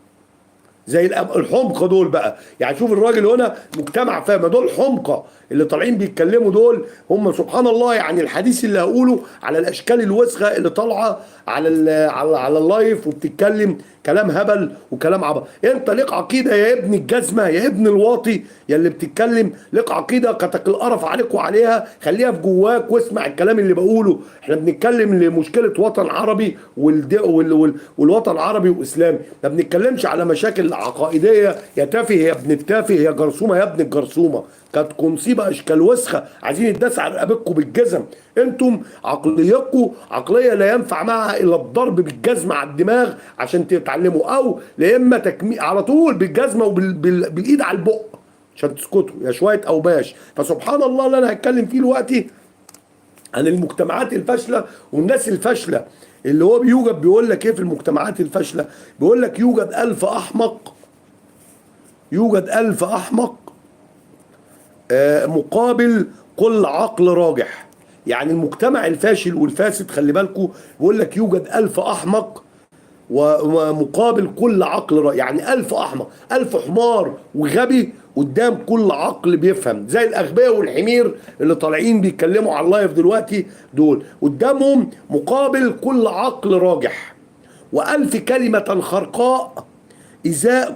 زي الحمقى دول بقى. يعني شوف الراجل هنا مجتمع فاهم، دول حمقى اللي طالعين بيتكلموا دول. هم سبحان الله، يعني الحديث اللي هقوله على الاشكال الوسخه اللي طالعه على على اللايف وبتتكلم كلام هبل وكلام عبط. انت ليك عقيده يا ابن الجزمه، يا ابن الواطي، يا اللي بتتكلم ليك عقيده كتك القرف عليك وعليها، خليها في جواك واسمع الكلام اللي بقوله. احنا بنتكلم لمشكله وطن عربي والوطن العربي واسلامي، ما بنتكلمش على مشاكل عقائديه. يا تافه يا ابن التافه، يا جرثومه يا ابن الجرثومه، كانت مصيبه اشكال وسخه عايزين يتداس على رقبتكم بالجزم. انتم عقليتكم عقليه لا ينفع معها الا الضرب بالجزمه على الدماغ عشان تتعلموا، او لا اما على طول بالجزمه وبالايد على البق عشان تسكتوا يا شويه اوباش. فسبحان الله اللي انا هتكلم فيه دلوقتي عن المجتمعات الفاشله والناس الفاشله. اللي هو بيقول لك ايه في المجتمعات الفاشله؟ بيقول لك يوجد 1000 احمق، يوجد 1000 احمق مقابل كل عقل راجح. يعني المجتمع الفاشل والفاسد خلي بالكم، بيقول لك يوجد 1000 احمق ومقابل كل عقل راجح. يعني 1000 احمق، 1000 حمار وغبي قدام كل عقل بيفهم، زي الاغبياء والحمير اللي طالعين بيتكلموا على اللايف دلوقتي دول، قدامهم مقابل كل عقل راجح. و1000 كلمة خرقاء إزاء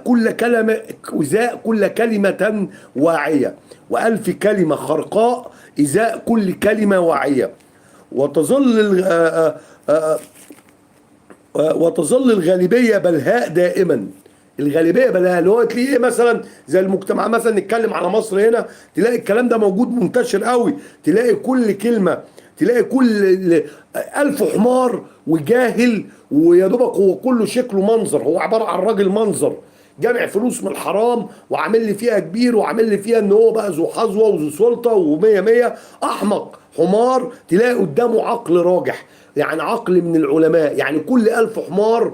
كل كلمة واعية. و1000 كلمة خرقاء إزاء كل كلمة واعية. وتظل وتظل الغالبية بلهاء دائما. الغالبيه بلهاء، اللي هو تلاقيه مثلا زي المجتمع، مثلا نتكلم على مصر هنا تلاقي الكلام ده موجود منتشر قوي. تلاقي كل كلمه، تلاقي كل 1000 حمار وجاهل، ويا دوبك هو كله شكله منظر، هو عباره عن راجل منظر جامع فلوس من الحرام وعامل لي فيها كبير وعامل لي فيها ان هو بقى ذو حظوه وذو سلطه ومية مية. احمق حمار تلاقي قدامه عقل راجح، يعني عقل من العلماء. يعني كل 1000 حمار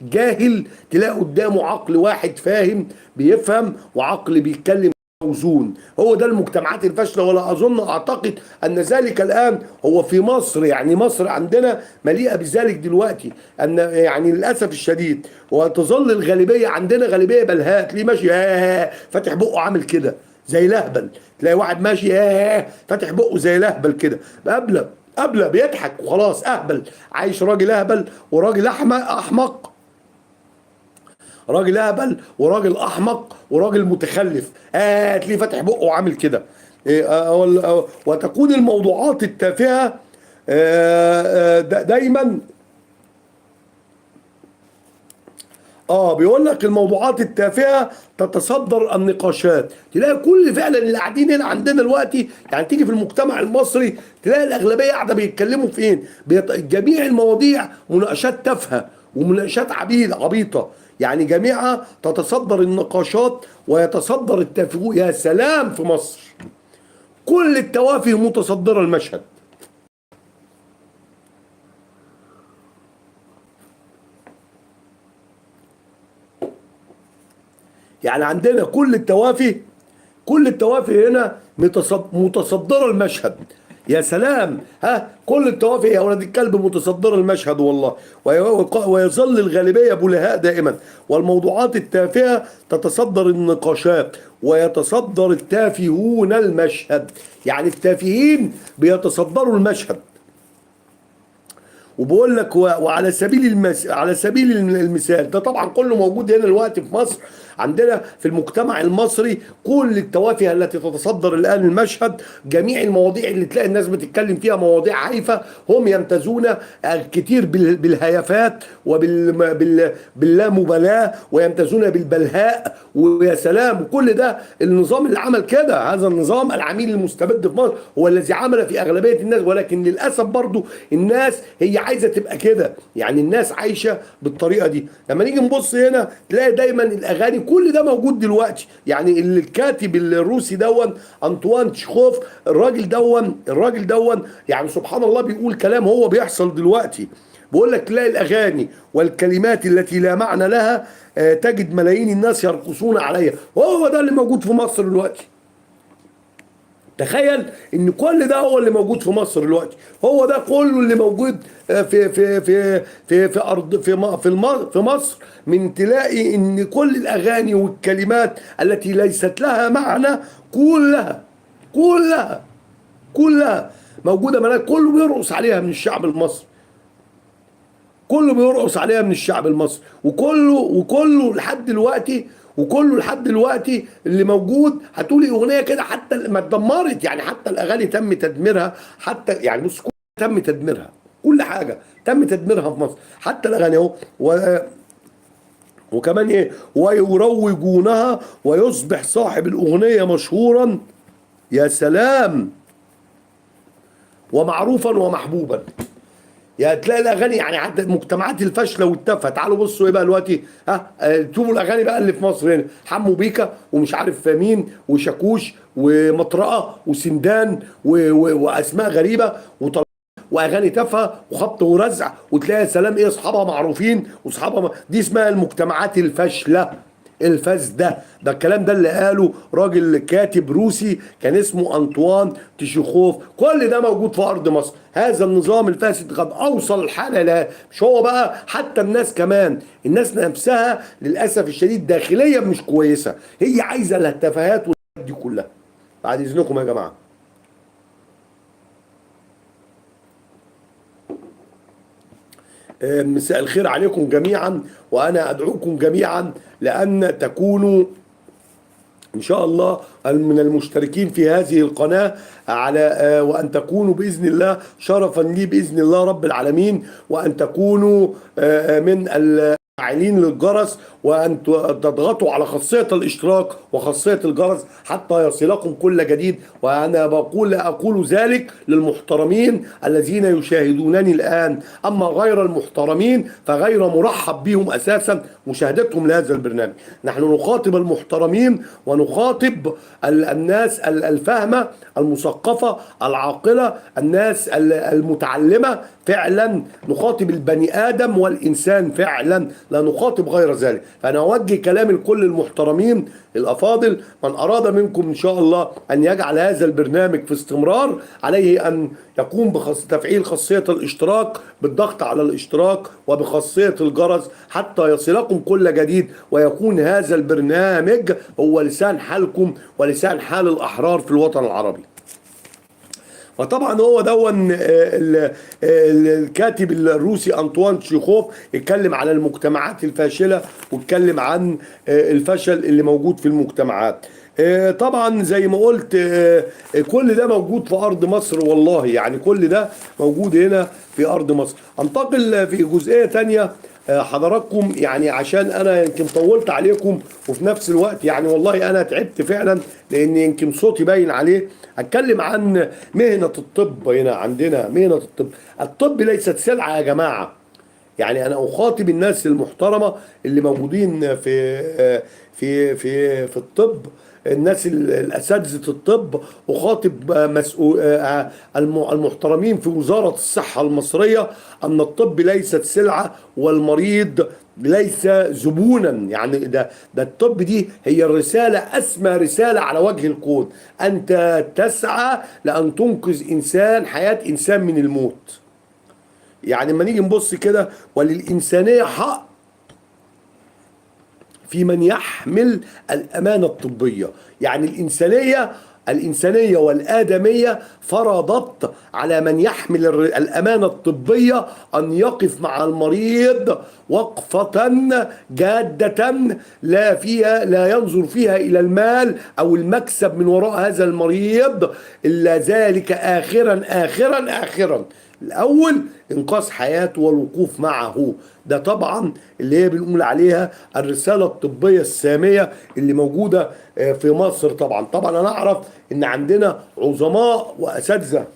جاهل تلاقي قدامه عقل واحد فاهم بيفهم وعقل بيتكلم موزون. هو ده المجتمعات الفاشله. ولا اظن اعتقد ان ذلك الان هو في مصر. يعني مصر عندنا مليئه بذلك دلوقتي، ان يعني للاسف الشديد. وتظل الغالبيه عندنا غالبيه بلهاء، تلاقيه ماشي فاتح بقه عامل كده زي لهبل. تلاقي واحد ماشي فاتح بقه زي لهبل كده، قبله بيضحك وخلاص، اهبل عايش راجل اهبل وراجل احمق، راجل اهبل وراجل احمق وراجل متخلف. تلاقيه فاتح بقه وعامل كده. وتكون الموضوعات التافهه دايما بيقول لك الموضوعات التافهه تتصدر النقاشات. تلاقي كل فعلا اللي قاعدين هنا عندنا دلوقتي، يعني تيجي في المجتمع المصري تلاقي الاغلبيه قاعده بيتكلموا فين؟ جميع المواضيع مناقشات تافهه ومناقشات عبيطه. يعني جميعها تتصدر النقاشات ويتصدر التافه. يا سلام في مصر كل التوافه متصدره المشهد. يعني عندنا كل التوافه هنا متصدره المشهد. يا سلام، كل التوافه يا ولد الكلب متصدره المشهد والله. ويظل الغالبيه بلهاء دائما، والموضوعات التافهه تتصدر النقاشات ويتصدر التافهون المشهد. يعني التافهين بيتصدروا المشهد. وبقول لك وعلى على سبيل المثال، ده طبعا كله موجود هنا دلوقتي في مصر. عندنا في المجتمع المصري كل التوافه التي تتصدر الان المشهد، جميع المواضيع اللي تلاقي الناس بتتكلم فيها مواضيع هايفه، هم يمتازون كتير بالهيافات وباللامبالاه، ويمتازون بالبلهاء. ويا سلام، كل ده النظام اللي عمل كده، هذا النظام العميل المستبد في مصر هو الذي عمل في اغلبيه الناس. ولكن للاسف برضو الناس هي عايزه تبقى كده، يعني الناس عايشه بالطريقه دي. لما نيجي نبص هنا تلاقي دايما الاغاني كل ده موجود دلوقتي. يعني الكاتب الروسي دون انطوان تشيخوف، الراجل دون يعني سبحان الله بيقول كلام هو بيحصل دلوقتي. بقول لك تلاقي الاغاني والكلمات التي لا معنى لها تجد ملايين الناس يرقصون عليها. وهو ده اللي موجود في مصر دلوقتي. تخيل ان كل ده هو اللي موجود في مصر دلوقتي، هو ده كله اللي موجود في ارض في مصر، من تلاقي ان كل الاغاني والكلمات التي ليست لها معنى كلها كلها كلها موجوده، ملاك كله بيرقص عليها من الشعب المصري، كله بيرقص عليها من الشعب المصري، وكله لحد دلوقتي، وكله لحد دلوقتي اللي موجود. هتقولي اغنيه كده حتى ما اتدمرت، يعني حتى الاغاني تم تدميرها، حتى يعني بص تم تدميرها، كل حاجه تم تدميرها في مصر، حتى الاغاني اهو وكمان ايه، ويروجونها ويصبح صاحب الاغنيه مشهورا، يا سلام، ومعروفا ومحبوبا. يعني تلاقي الاغاني، يعني حتى المجتمعات الفاشله والتافهه، تعالوا بصوا ايه بقى دلوقتي، ها شوفوا الاغاني بقى اللي في مصر هنا، حمو بيكا ومش عارف مين وشاكوش ومطرقه وسندان واسماء غريبه واغاني تافهه وخبط ورزع، وتلاقي سلام ايه اصحابها معروفين واصحابها دي اسمها المجتمعات الفاشله الفاسده. ده الكلام ده اللي قاله راجل كاتب روسي كان اسمه انطوان تشيخوف. كل ده موجود في ارض مصر، هذا النظام الفاسد قد اوصل الحاله لا مش هو بقى، حتى الناس كمان، الناس نفسها للاسف الشديد داخليا مش كويسه، هي عايزه التفاهات دي كلها. بعد اذنكم يا جماعه. مساء الخير عليكم جميعا، وانا ادعوكم جميعا لان تكونوا ان شاء الله من المشتركين في هذه القناة، على وان تكونوا باذن الله شرفا لي باذن الله رب العالمين، وان تكونوا من الفاعلين للجرس، وان تضغطوا على خاصية الاشتراك وخاصية الجرس حتى يصلكم كل جديد. وانا اقول ذلك للمحترمين الذين يشاهدونني الان، اما غير المحترمين فغير مرحب بهم اساسا مشاهدتهم لهذا البرنامج. نحن نخاطب المحترمين ونخاطب الناس الفاهمة المثقفة العاقلة، الناس المتعلمة فعلا، نخاطب البني آدم والإنسان فعلا، لا نخاطب غير ذلك. فأنا أوجه كلامي لكل المحترمين الأفاضل، من أراد منكم إن شاء الله أن يجعل هذا البرنامج في استمرار عليه أن يقوم بتفعيل خاصية الاشتراك بالضغط على الاشتراك وبخاصية الجرس حتى يصلكم كل جديد، ويكون هذا البرنامج هو لسان حالكم ولسان حال الأحرار في الوطن العربي. وطبعا هو دون الكاتب الروسي انطوان تشيخوف اتكلم على المجتمعات الفاشله، واتكلم عن الفشل اللي موجود في المجتمعات. طبعا زي ما قلت كل ده موجود في ارض مصر، والله يعني كل ده موجود هنا في ارض مصر. انتقل في جزئيه تانية حضراتكم، يعني عشان انا يمكن طولت عليكم، وفي نفس الوقت يعني والله انا تعبت فعلا لان يمكن صوتي باين عليه. اتكلم عن مهنة الطب. هنا عندنا مهنة الطب، الطب ليست سلعة يا جماعة. يعني انا اخاطب الناس المحترمة اللي موجودين في الطب، الناس الاساتذه الطب، اخاطب مسؤول المحترمين في وزاره الصحه المصريه ان الطب ليست سلعه والمريض ليس زبونا. يعني ده الطب دي هي الرساله، اسمى رساله على وجه الكون، انت تسعى لان تنقذ انسان، حياه انسان من الموت. يعني لما نيجي نبص كده، وللانسانيه حق في من يحمل الأمانة الطبية. يعني الإنسانية والآدمية فرضت على من يحمل الأمانة الطبية أن يقف مع المريض وقفة جادة لا ينظر فيها إلى المال أو المكسب من وراء هذا المريض، إلا ذلك آخرا آخرا آخرا. الأول إنقاذ حياته والوقوف معه. ده طبعا اللي هي بنقول عليها الرسالة الطبية السامية اللي موجودة في مصر. طبعا أنا أعرف إن عندنا عظماء وأساتذة،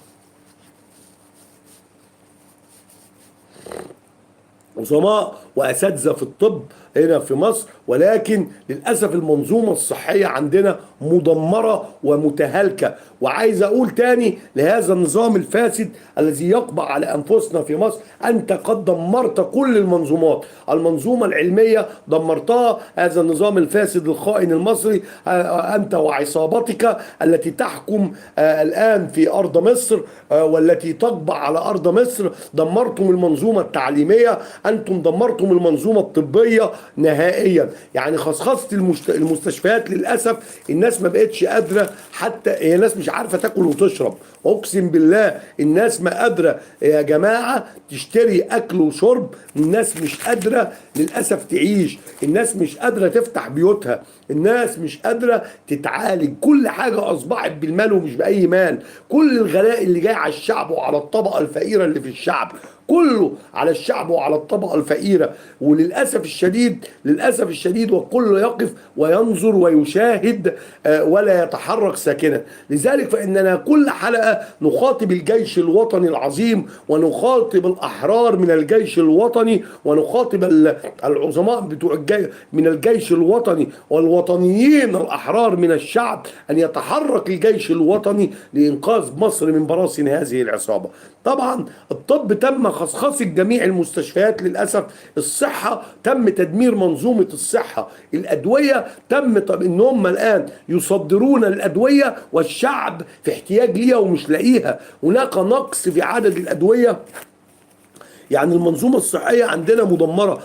واساتذه في الطب هنا في مصر، ولكن للاسف المنظومه الصحيه عندنا مدمره ومتهالكه. وعايز اقول تاني لهذا النظام الفاسد الذي يقبع على انفسنا في مصر: انت قد دمرت كل المنظومات. المنظومه العلميه دمرتها، هذا النظام الفاسد الخائن المصري انت وعصابتك التي تحكم الان في ارض مصر والتي تقبع على ارض مصر. دمرتم المنظومه التعليميه، انتم دمرتم المنظومه الطبيه نهائيا. يعني خصخصت المستشفيات. للاسف الناس ما بقتش قادره، حتى هي الناس مش عارفه تاكل وتشرب. اقسم بالله الناس ما قادره يا جماعه تشتري اكل وشرب. الناس مش قادره للاسف تعيش، الناس مش قادره تفتح بيوتها، الناس مش قادره تتعالج. كل حاجه اصبحت بالمال ومش باي مال. كل الغلاء اللي جاي على الشعب وعلى الطبقه الفقيره اللي في الشعب، كله على الشعب وعلى الطبقه الفقيره. وللاسف الشديد، للاسف الشديد، والكل يقف وينظر ويشاهد ولا يتحرك ساكنا. لذلك فاننا كل حلقه نخاطب الجيش الوطني العظيم، ونخاطب الاحرار من الجيش الوطني، ونخاطب العظماء بتوع من الجيش الوطني والوطنيين الاحرار من الشعب ان يتحرك الجيش الوطني لانقاذ مصر من براثن هذه العصابه. طبعا الطب تم خصخصة جميع المستشفيات للأسف. الصحة تم تدمير منظومة الصحة. الأدوية تم إن هم الآن يصدرون الأدوية والشعب في احتياج ليها ومش لاقيها. هناك نقص في عدد الأدوية. يعني المنظومة الصحية عندنا مدمرة.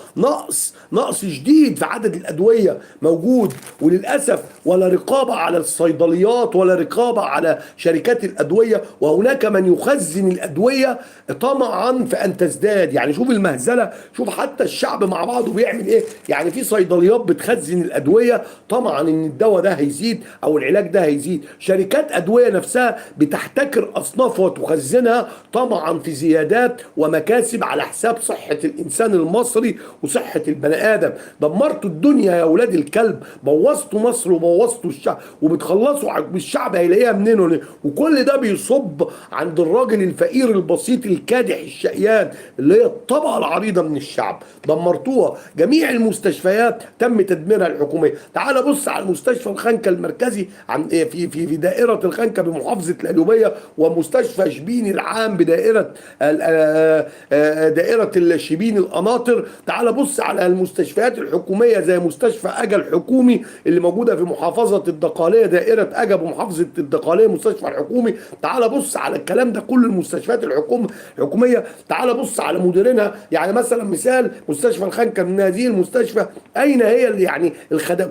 نقص شديد في عدد الأدوية موجود. وللأسف ولا رقابة على الصيدليات ولا رقابة على شركات الأدوية، وهناك من يخزن الأدوية طمعا في أن تزداد. يعني شوف المهزلة، شوف حتى الشعب مع بعضه بيعمل إيه. يعني في صيدليات بتخزن الأدوية طمعا إن الدواء ده هيزيد أو العلاج ده هيزيد. شركات أدوية نفسها بتحتكر أصنافها وتخزنها طمعا في زيادات ومكاسب على حساب صحة الإنسان المصري وصحة البني آدم. دمرتوا الدنيا يا أولاد الكلب، بوظتوا مصر وبوظتوا الشعب، وبتخلصوا بالشعب هيلاقيها منين؟ وكل ده بيصب عند الراجل الفقير البسيط الكادح الشقيان اللي هي الطبقة العريضة من الشعب. دمرتوها. جميع المستشفيات تم تدميرها الحكومية. تعال بص على مستشفى الخنكة المركزي عن في دائرة الخنكة بمحافظة القليوبية، ومستشفى شبين العام بدائرة دائرة الشبين القناطر. تعال بص على المستشفيات الحكومية زي مستشفى أجا الحكومي اللي موجودة في محافظة الدقالية، دائرة أجا بمحافظة الدقالية مستشفى الحكومي. تعال بص على الكلام ده، كل المستشفيات الحكومية. تعال بص على مديرينها. يعني مثلا مثال مستشفى الخنكة، من هذه المستشفى أين هي اللي يعني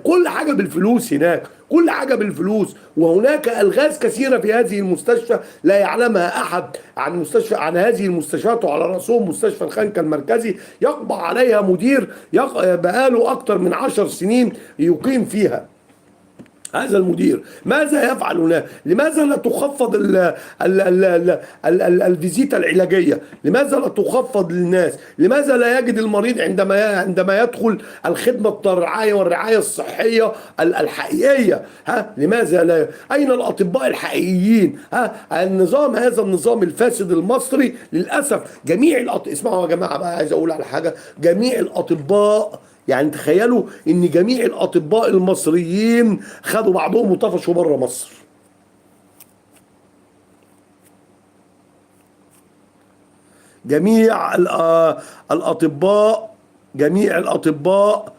كل حاجة بالفلوس هناك، كل حاجة بالفلوس. وهناك ألغاز كثيرة في هذه المستشفى لا يعلمها أحد عن هذه المستشفيات، وعلى رأسهم مستشفى الخنكة المركزي يقبع عليها مدير بقاله أكثر من 10 سنين يقيم فيها. هذا المدير ماذا يفعل هنا؟ لماذا لا تخفض الفيزيتا العلاجية؟ لماذا لا تخفض للناس؟ لماذا لا يجد المريض عندما يدخل الخدمة الرعاية والرعاية الصحية الحقيقية؟ لماذا لا؟ أين الأطباء الحقيقيين؟ هذا النظام الفاسد المصري للأسف جميع اسمعوا يا جماعة بقى، عايز أقول على حاجة. جميع الأطباء، يعني تخيلوا ان جميع الاطباء المصريين خدوا بعضهم وطفشوا بره مصر. جميع الاطباء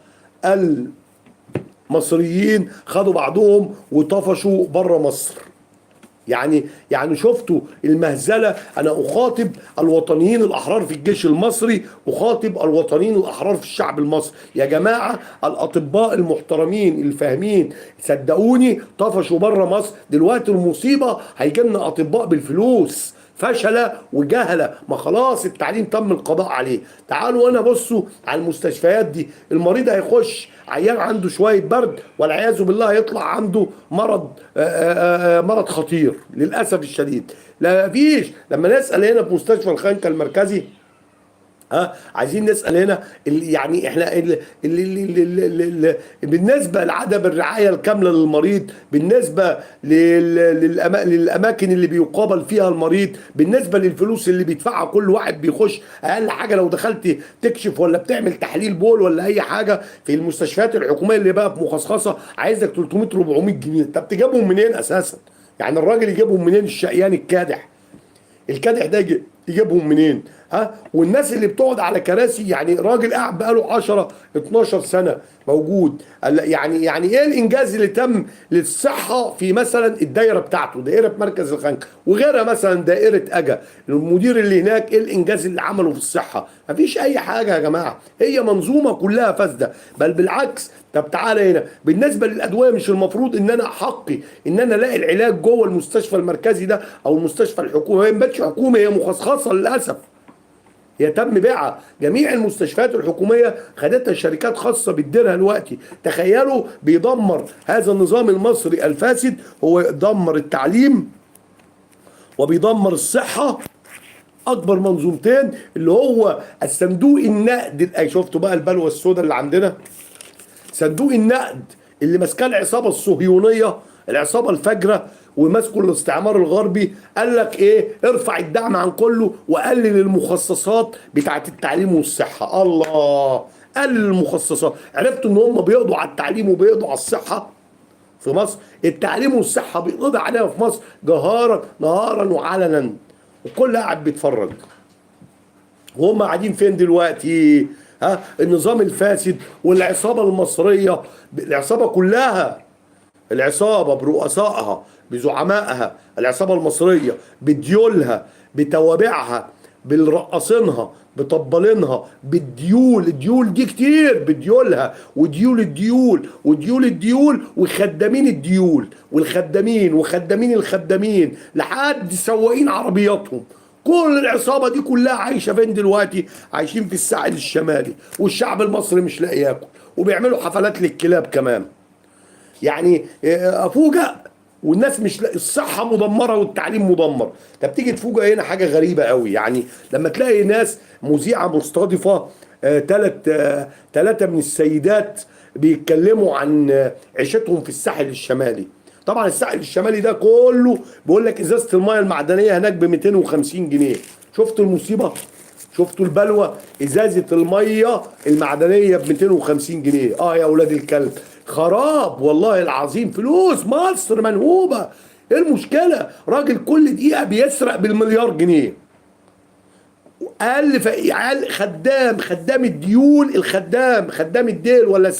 المصريين خدوا بعضهم وطفشوا بره مصر. يعني شفتوا المهزلة. أنا أخاطب الوطنيين الأحرار في الجيش المصري، أخاطب الوطنيين الأحرار في الشعب المصري. يا جماعة الأطباء المحترمين الفاهمين صدقوني طفشوا بره مصر. دلوقتي المصيبة هيجيلنا أطباء بالفلوس، فشلة وجهلة، ما خلاص التعليم تم القضاء عليه. تعالوا انا بصوا على المستشفيات دي، المريض هيخش عيان عنده شوية برد والعياذ بالله يطلع عنده مرض خطير للأسف الشديد. لا فيش. لما نسأل هنا في مستشفى الخنكة المركزي ها عايزين نسأل هنا يعني احنا بالنسبة لعدم الرعاية الكاملة للمريض، بالنسبة للأماكن اللي بيقابل فيها المريض، بالنسبة للفلوس اللي بيدفعها كل واحد بيخش أقل حاجة لو دخلت تكشف ولا بتعمل تحليل بول ولا أي حاجة في المستشفيات الحكومية اللي بقى مخصصة عايزك 300 400 جنيه. طب تجيبهم منين أساسا؟ يعني الراجل يجيبهم منين؟ الشقيان الكادح الكادح ده يجيبهم منين؟ ها والناس اللي بتقعد على كراسي، يعني راجل قاعد بقاله 10 12 سنه موجود، يعني ايه الانجاز اللي تم للصحه في مثلا الدايره بتاعته، دائره مركز الخنق وغيرها، مثلا دائره اجا المدير اللي هناك، ايه الانجاز اللي عمله في الصحه؟ مفيش اي حاجه يا جماعه، هي منظومه كلها فاسده، بل بالعكس. طب تعالى هنا بالنسبه للادويه، مش المفروض ان انا حقي ان انا الاقي العلاج جوه المستشفى المركزي ده او المستشفى الحكومي؟ هي ما بقتش حكومه، هي مخصصه للاسف، هي تم بيعها. جميع المستشفيات الحكوميه خدتها شركات خاصه بتديرها دلوقتي. تخيلوا بيدمر هذا النظام المصري الفاسد، هو يدمر التعليم وبيدمر الصحه، اكبر منظومتين اللي هو الصندوق النقد. شفتوا بقى البلوه السوداء اللي عندنا؟ صندوق النقد اللي ماسكاه العصابه الصهيونيه، العصابه الفجره، وماسكه الاستعمار الغربي. قال لك ايه؟ ارفع الدعم عن كله وقلل المخصصات بتاعت التعليم والصحه. الله، قلل المخصصات. عرفتوا ان هم بيقضوا على التعليم وبيقضوا على الصحه في مصر؟ التعليم والصحه بيقضي عليها في مصر جهارا نهارا وعلنا، وكل قاعد بيتفرج. وهم قاعدين فين دلوقتي؟ ها النظام الفاسد والعصابه المصريه، العصابه كلها، العصابه برؤسائها بزعمائها، العصابه المصريه بديولها بتوابعها بالرقاصينها بطبالينها بالديول، الديول دي كتير بديولها، وديول الديول وديول الديول وخدامين الديول والخدامين وخدامين الخدامين لحد سواقين عربياتهم. كل العصابه دي كلها عايشه فين دلوقتي؟ عايشين في الساحل الشمالي، والشعب المصري مش لاقي ياكل، وبيعملوا حفلات للكلاب كمان. يعني افوجئ والناس مش الصحه مدمره والتعليم مدمر. طب تيجي تفوجئ هنا حاجه غريبه قوي، يعني لما تلاقي ناس مذيعه مستضيفه ثلاثه من السيدات بيتكلموا عن عيشتهم في الساحل الشمالي. طبعا الساحل الشمالي ده كله بيقول لك ازازه الميه المعدنيه هناك ب 250 جنيه. شفتوا المصيبه؟ شفتوا البلوه؟ ازازه الميه المعدنيه ب 250 جنيه. يا اولاد الكلب، خراب والله العظيم. فلوس مصر منهوبه. ايه المشكله؟ راجل كل دقيقه بيسرق بالمليار جنيه. اقل خدام الديول، خدام الديل، ولا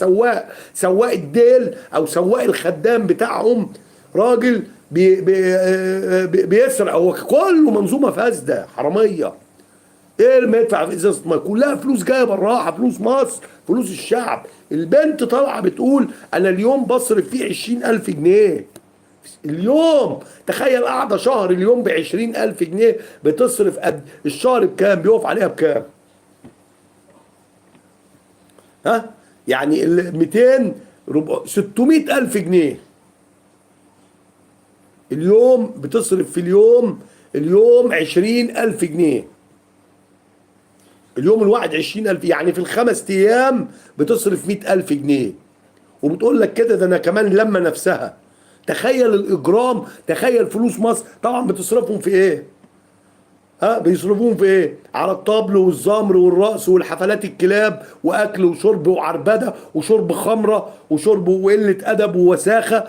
سواق الديل او سواق الخدام بتاعهم، راجل بيسرق. هو كله منظومه فاسده حراميه. ايه ما يدفع في ازازه ميه؟ كلها فلوس جايه بالراحه، فلوس مصر، فلوس الشعب. البنت طالعه بتقول انا اليوم بصرف فيه 20,000 جنيه اليوم. تخيل قاعده شهر اليوم ب20,000 جنيه، بتصرف قد الشهر بكام؟ بيقف عليها بكام؟ ها يعني ال 200 600,000 جنيه اليوم بتصرف في اليوم 20,000 جنيه اليوم الواحد 20,000، يعني في ال5 أيام بتصرف 100,000 جنيه. وبتقول لك كده ده أنا كمان لما نفسها. تخيل الإجرام، تخيل فلوس مصر. طبعا بتصرفهم في إيه؟ بيصرفوهم في إيه؟ على الطبل والزمر والرقص والحفلات الكلاب وأكل وشرب وعربدة وشرب خمرة وشرب وقلة أدب ووساخة.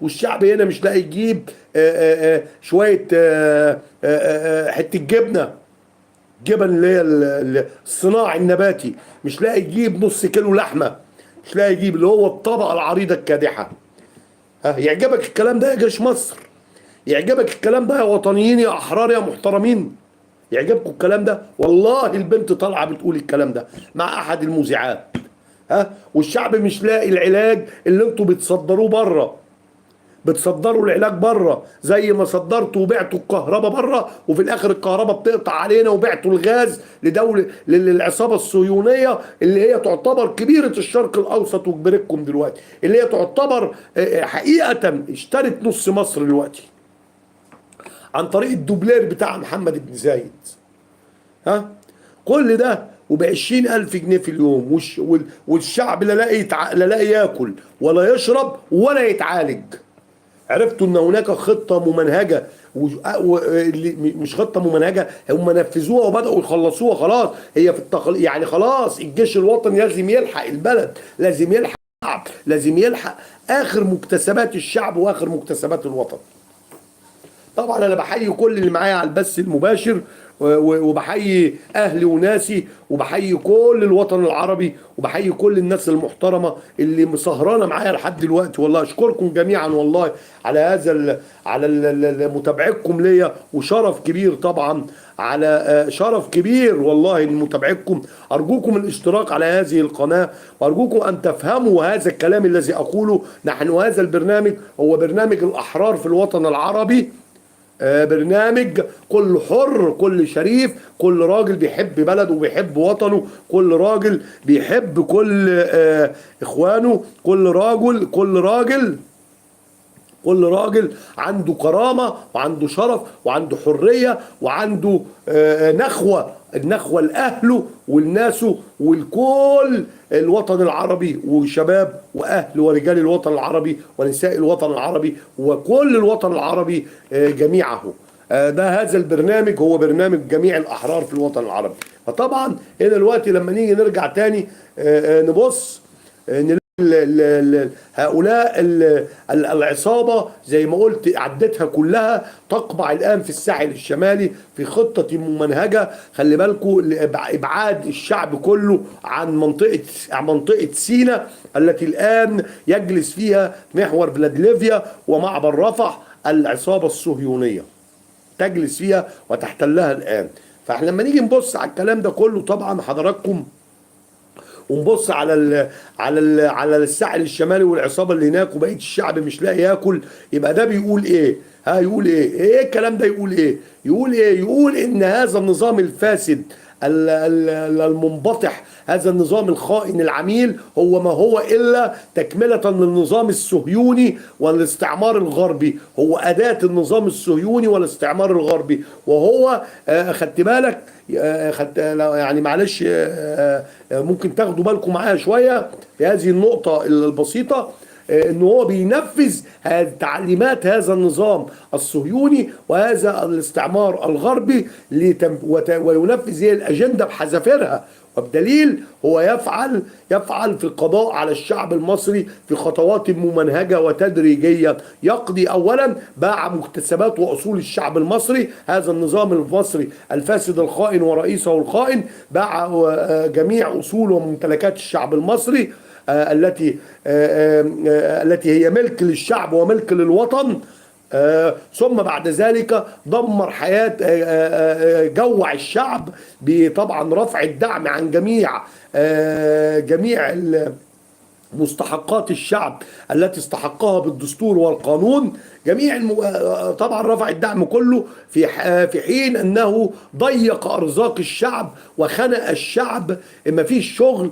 والشعب هنا مش لاقي يجيب شوية حتة جبن اللي هي الصناعي النباتي، مش لاقي يجيب نص كيلو لحمه، مش لاقي يجيب اللي هو الطبقه العريضه الكادحه. يعجبك الكلام ده يا جيش مصر؟ يعجبك الكلام ده يا وطنيين يا احرار يا محترمين؟ يعجبكم الكلام ده؟ والله البنت طالعه بتقول الكلام ده مع احد المذيعات. والشعب مش لاقي العلاج اللي انتوا بتصدروه بره. بتصدروا العلاج بره زي ما صدرتوا وبعتوا الكهرباء بره، وفي الاخر الكهرباء بتقطع علينا، وبعتوا الغاز للعصابه الصهيونيه اللي هي تعتبر كبيره الشرق الاوسط وكبيرتكم دلوقتي، اللي هي تعتبر حقيقه اشترت نص مصر دلوقتي عن طريق الدوبلير بتاع محمد بن زايد. كل ده وب20,000 جنيه في اليوم، والشعب لا لاقي ياكل ولا يشرب ولا يتعالج. عرفتوا ان هناك خطه ممنهجه مش خطه ممنهجه، هم نفذوها وبداوا يخلصوها خلاص. هي في يعني خلاص الجيش الوطني لازم يلحق البلد، لازم يلحق الشعب، لازم يلحق اخر مكتسبات الشعب واخر مكتسبات الوطن. طبعا انا بحيي كل اللي معايا على البث المباشر، وبحيي اهلي وناسي، وبحيي كل الوطن العربي، وبحيي كل الناس المحترمه اللي مسهرانه معايا لحد دلوقتي. والله اشكركم جميعا والله على هذا على متابعتكم ليا، وشرف كبير طبعا، على شرف كبير والله ان متابعتكم. ارجوكم الاشتراك على هذه القناه، وارجوكم ان تفهموا هذا الكلام الذي اقوله. نحن هذا البرنامج هو برنامج الاحرار في الوطن العربي، برنامج كل حر، كل شريف، كل راجل بيحب بلده وبيحب وطنه، كل راجل بيحب كل اخوانه، كل راجل عنده كرامة وعنده شرف وعنده حرية وعنده النخوة لأهله والناسه والكل الوطن العربي، وشباب وأهل ورجال الوطن العربي ونساء الوطن العربي وكل الوطن العربي جميعه. ده هذا البرنامج هو برنامج جميع الأحرار في الوطن العربي. فطبعا هنا دلوقتي لما نيجي نرجع تاني نبص هؤلاء العصابة زي ما قلت عدتها كلها تقبع الآن في الساحل الشمالي في خطة ممنهجة. خلي بالكم لإبعاد الشعب كله عن منطقة سيناء التي الآن يجلس فيها محور فلادلفيا ومعبر رفح العصابة الصهيونية تجلس فيها وتحتلها الآن. فاحنا لما نيجي نبص على الكلام ده كله طبعا حضراتكم، ونبص على الساحل الشمالي والعصابه اللي هناك وبقيه الشعب مش لاقي ياكل، يبقى ده بيقول ايه؟ يقول ايه الكلام ده؟ يقول ان هذا النظام الفاسد المنبطح، هذا النظام الخائن العميل هو ما هو إلا تكملة للنظام الصهيوني والاستعمار الغربي، هو أداة النظام الصهيوني والاستعمار الغربي. وهو خدت بالك يعني معلش ممكن تاخدوا بالكم معايا شوية في هذه النقطة البسيطة، ان هو بينفذ تعليمات هذا النظام الصهيوني وهذا الاستعمار الغربي وينفذ هي الاجنده بحذافيرها. وبدليل هو يفعل في القضاء على الشعب المصري في خطوات ممنهجه وتدريجيه. يقضي اولا باع مكتسبات واصول الشعب المصري، هذا النظام المصري الفاسد الخائن ورئيسه الخائن باع جميع اصول وممتلكات الشعب المصري التي هي ملك للشعب وملك للوطن. ثم بعد ذلك دمر حياة جوع الشعب بطبعا رفع الدعم عن جميع مستحقات الشعب التي استحقها بالدستور والقانون. طبعا رفع الدعم كله في حين انه ضيق ارزاق الشعب وخنق الشعب. مفيش شغل،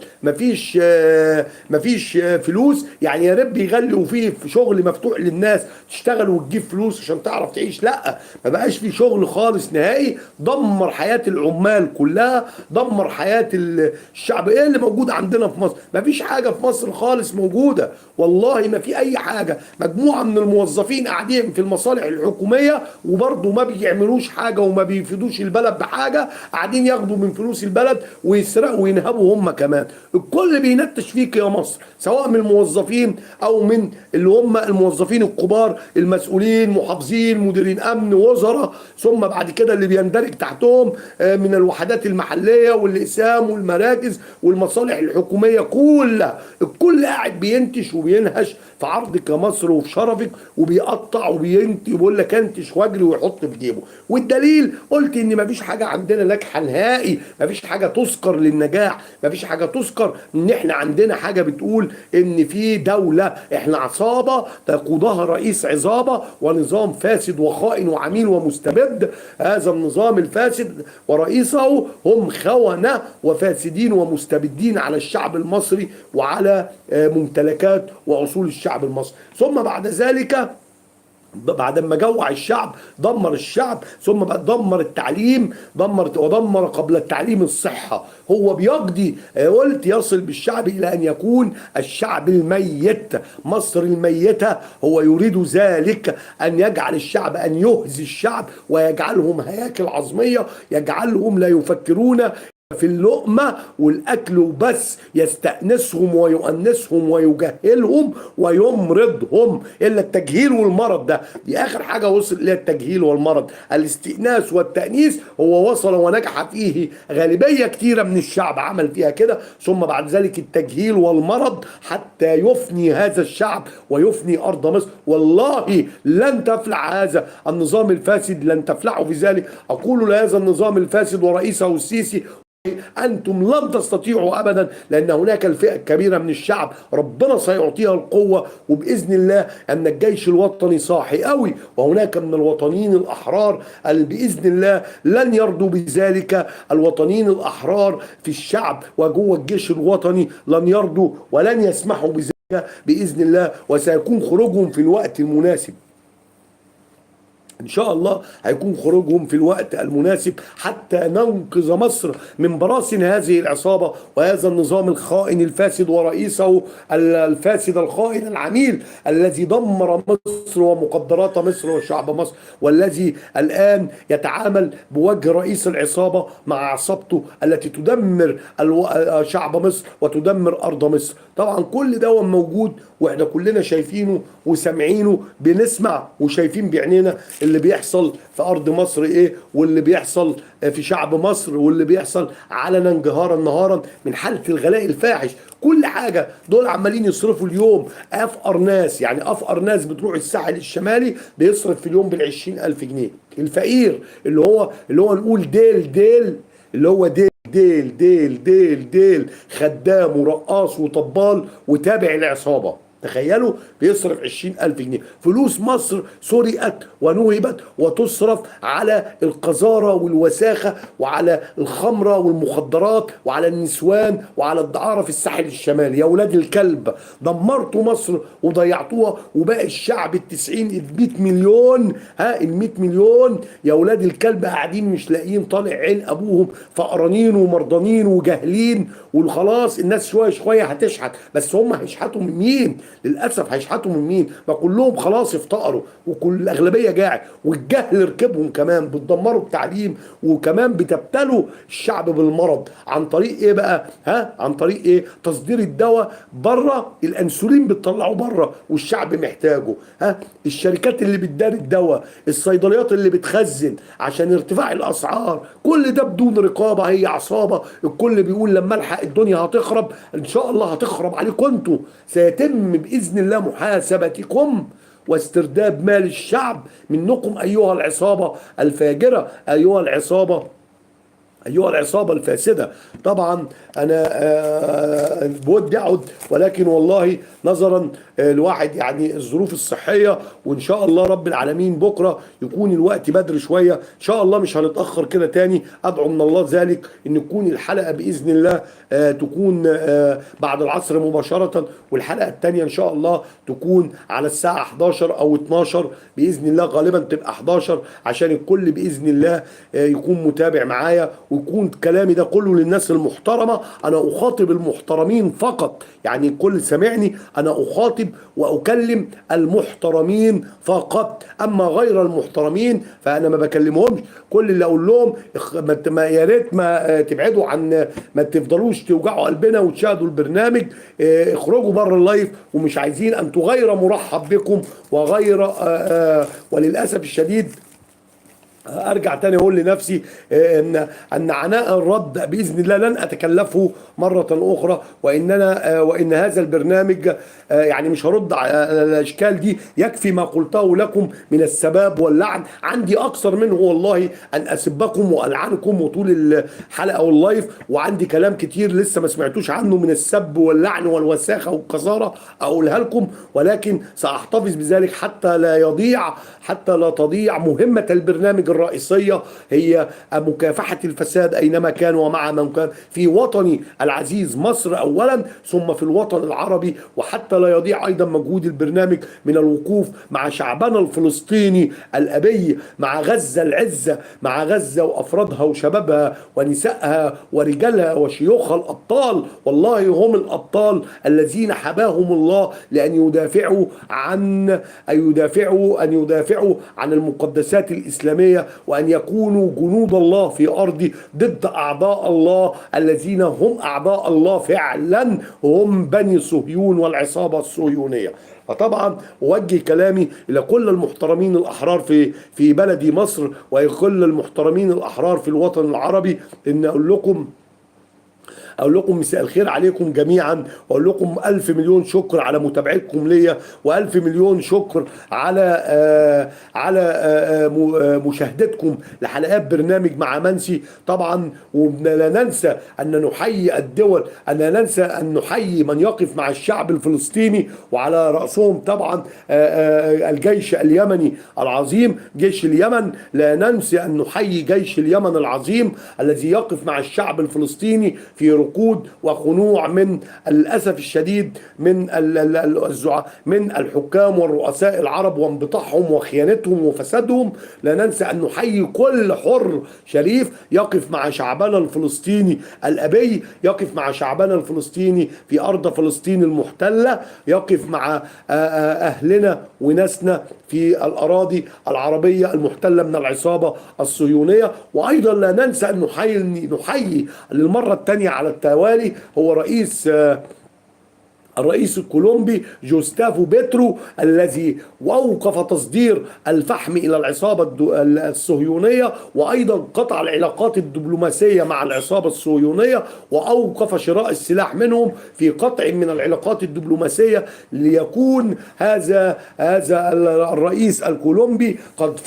مفيش فلوس، يعني يا رب يغلوا فيه شغل مفتوح للناس تشتغل وتجيب فلوس عشان تعرف تعيش، لا ما بقاش في شغل خالص نهائي. دمر حياة العمال كلها، دمر حياة الشعب. ايه اللي موجود عندنا في مصر؟ مفيش حاجة في مصر خالص موجودة، والله ما في اي حاجة. مجموعة من الموظفين قاعدين في المصالح الحكومية وبرضه ما بيعملوش حاجة وما بيفيدوش البلد بحاجة، قاعدين ياخدوا من فلوس البلد ويسرقوا وينهبوا هم كمان. الكل بينتش فيك يا مصر، سواء من الموظفين او من اللي هم الموظفين الكبار المسؤولين، محافظين، مديرين امن، وزراء، ثم بعد كده اللي بيندرج تحتهم من الوحدات المحلية والاقسام والمراكز والمصالح الحكومية كلها. الكل قاعد بينتش وبينهش في عرضك يا مصر وفي شرفك، وبيقطع وبيقول لك انتش واجري ويحط في جيبه. والدليل قلت ان مفيش حاجه عندنا ناجحه نهائي، مفيش حاجه تذكر للنجاح، مفيش حاجه تذكر ان احنا عندنا حاجه بتقول ان في دوله. احنا عصابه تقودها رئيس عصابه ونظام فاسد وخائن وعميل ومستبد. هذا النظام الفاسد ورئيسه هم خونه وفاسدين ومستبدين على الشعب المصري وعلى ممتلكات واصول الشعب المصري. ثم بعد ذلك بعد ما جوع الشعب دمر الشعب، ثم بقى دمر التعليم، ودمر قبل التعليم الصحة. هو بيقضي قلت يصل بالشعب إلى أن يكون الشعب الميت، مصر الميتة. هو يريد ذلك أن يجعل الشعب، أن يهزي الشعب ويجعلهم هياكل عظمية، يجعلهم لا يفكرون في اللقمة والأكل وبس، يستأنسهم ويؤنسهم ويجهلهم ويمرضهم. إلا التجهيل والمرض ده، دي آخر حاجة وصل إليها، التجهيل والمرض. الاستئناس والتأنيس هو وصل ونجح فيه غالبية كتيرة من الشعب، عمل فيها كده. ثم بعد ذلك التجهيل والمرض حتى يفني هذا الشعب ويفني أرض مصر. والله لن تفلح هذا النظام الفاسد، لن تفلحوا في ذلك. أقول لهذا النظام الفاسد ورئيسه السيسي: أنتم لن تستطيعوا أبدا، لأن هناك الفئة الكبيرة من الشعب ربنا سيعطيها القوة، وبإذن الله أن الجيش الوطني صاحي قوي، وهناك من الوطنيين الأحرار بإذن الله لن يرضوا بذلك. الوطنيين الأحرار في الشعب وجوه الجيش الوطني لن يرضوا ولن يسمحوا بذلك بإذن الله، وسيكون خروجهم في الوقت المناسب. إن شاء الله هيكون خروجهم في الوقت المناسب حتى ننقذ مصر من براثن هذه العصابة وهذا النظام الخائن الفاسد ورئيسه الفاسد الخائن العميل الذي دمر مصر ومقدرات مصر وشعب مصر، والذي الآن يتعامل بوجه رئيس العصابة مع عصابته التي تدمر شعب مصر وتدمر أرض مصر. طبعا كل ده موجود واحنا كلنا شايفينه وسامعينه، بنسمع وشايفين بعينينا اللي بيحصل في ارض مصر ايه، واللي بيحصل في شعب مصر، واللي بيحصل علنا جهارا نهارا من حالة الغلاء الفاحش. كل حاجة دول عمالين يصرفوا اليوم. افقر ناس، يعني افقر ناس بتروح الساحل الشمالي بيصرف في اليوم بال20,000 جنيه. الفقير اللي هو نقول ديل اللي هو ديل خدام ورقاص وطبال وتابع العصابة، تخيلوا بيصرف 20,000 جنيه. فلوس مصر سرقت ونهبت وتصرف على القذارة والوساخة وعلى الخمرة والمخدرات وعلى النسوان وعلى الدعارة في الساحل الشمالي. يا ولاد الكلب، دمرتوا مصر وضيعتوها، وباقي الشعب ال100 مليون، ال100 مليون يا ولاد الكلب قاعدين مش لاقيين طالع عين ابوهم، فقرانين ومرضانين وجاهلين. وخلاص الناس شويه شويه هتشحت، بس هم هيشحتوا من مين؟ للاسف هيشحتوا من مين؟ ما كلهم خلاص افتقروا، وكل الاغلبيه جاعت، والجهل ركبهم كمان. بتدمروا التعليم، وكمان بتبتلوا الشعب بالمرض. عن طريق ايه بقى؟ عن طريق ايه؟ تصدير الدواء بره. الانسولين بتطلعوه بره والشعب محتاجه. الشركات اللي بتدار الدواء، الصيدليات اللي بتخزن عشان ارتفاع الاسعار، كل ده بدون رقابه. هي عصابه. الكل بيقول لما الحق الدنيا هتخرب. ان شاء الله هتخرب عليكم انتوا، سيتم باذن الله محاسبتكم واسترداد مال الشعب منكم ايها العصابه الفاجره، ايها العصابة الفاسدة. طبعا أنا بودي أعد، ولكن والله نظرا الواحد يعني الظروف الصحية، وإن شاء الله رب العالمين بكرة يكون الوقت بدري شوية، إن شاء الله مش هنتأخر كده تاني. أدعو من الله ذلك إن تكون الحلقة بإذن الله تكون بعد العصر مباشرة، والحلقة التانية إن شاء الله تكون على الساعة 11 أو 12 بإذن الله، غالبا تبقى 11 عشان الكل بإذن الله يكون متابع معايا، ويكون كلامي ده كله للناس المحترمة. أنا أخاطب المحترمين فقط، يعني الكل سامعني، أنا أخاطب وأكلم المحترمين فقط، أما غير المحترمين فأنا ما بكلمهمش. كل اللي أقول لهم يا ريت ما تبعدوا عن، ما تفضلوش توجعوا قلبنا وتشاهدوا البرنامج، اخرجوا بره اللايف، ومش عايزين أنتوا غير مرحب بكم وغير وللأسف الشديد ارجع تاني اقول لنفسي ان عناء الرد باذن الله لن اتكلفه مره اخرى، وان هذا البرنامج يعني مش هرد على الاشكال دي. يكفي ما قلته لكم من السباب واللعن، عندي اكثر منه والله ان اسبكم والعنكم وطول الحلقه واللايف، وعندي كلام كتير لسه ما سمعتوش عنه من السب واللعن والوساخه والقذاره اقولها لكم، ولكن ساحتفظ بذلك حتى لا تضيع مهمه البرنامج الرئيسية هي مكافحة الفساد أينما كان ومع من كان، في وطني العزيز مصر أولا، ثم في الوطن العربي. وحتى لا يضيع أيضا مجهود البرنامج من الوقوف مع شعبنا الفلسطيني الأبي، مع غزة العزة، مع غزة وأفرادها وشبابها ونسائها ورجالها وشيوخها الأبطال، والله هم الأبطال الذين حباهم الله لأن يدافعوا عن المقدسات الإسلامية، وأن يكونوا جنود الله في أرض ضد أعداء الله الذين هم أعداء الله فعلا، هم بني صهيون والعصابة الصهيونية. فطبعا أوجه كلامي إلى كل المحترمين الأحرار في بلدي مصر، وكل المحترمين الأحرار في الوطن العربي، إن أقول لكم مساء الخير عليكم جميعا، وأقول لكم ألف مليون شكر على متابعتكم ليا، وألف مليون شكر على مشاهدتكم لحلقات برنامج مع منسي. طبعا ولا ننسى أن نحيي الدول، أن ننسى أن نحيي من يقف مع الشعب الفلسطيني، وعلى رأسهم طبعا الجيش اليمني العظيم، جيش اليمن. لا ننسى أن نحيي جيش اليمن العظيم الذي يقف مع الشعب الفلسطيني في ركود وخنوع من الأسف الشديد من الحكام والرؤساء العرب وانبطاحهم وخيانتهم وفسادهم. لا ننسى أن نحيي كل حر شريف يقف مع شعبنا الفلسطيني الأبي، يقف مع شعبنا الفلسطيني في أرض فلسطين المحتلة، يقف مع أهلنا وناسنا في الأراضي العربية المحتلة من العصابة الصهيونية. وأيضا لا ننسى أن نحيي للمرة الثانية على التوالي هو الرئيس الكولومبي جوستافو بيترو، الذي أوقف تصدير الفحم إلى العصابة الصهيونية، وأيضا قطع العلاقات الدبلوماسية مع العصابة الصهيونية، وأوقف شراء السلاح منهم في قطع من العلاقات الدبلوماسية، ليكون هذا الرئيس الكولومبي قد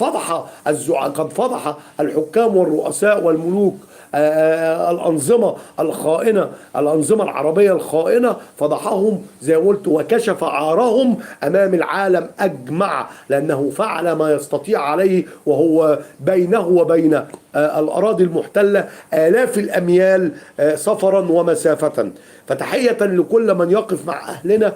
فضح الحكام والرؤساء والملوك، الأنظمة الخائنة، الأنظمة العربية الخائنة، فضحهم زي ما قلت وكشف عارهم أمام العالم أجمع، لأنه فعل ما يستطيع عليه، وهو بينه وبين الأراضي المحتلة آلاف الأميال سفرا ومسافة. فتحية لكل من يقف مع أهلنا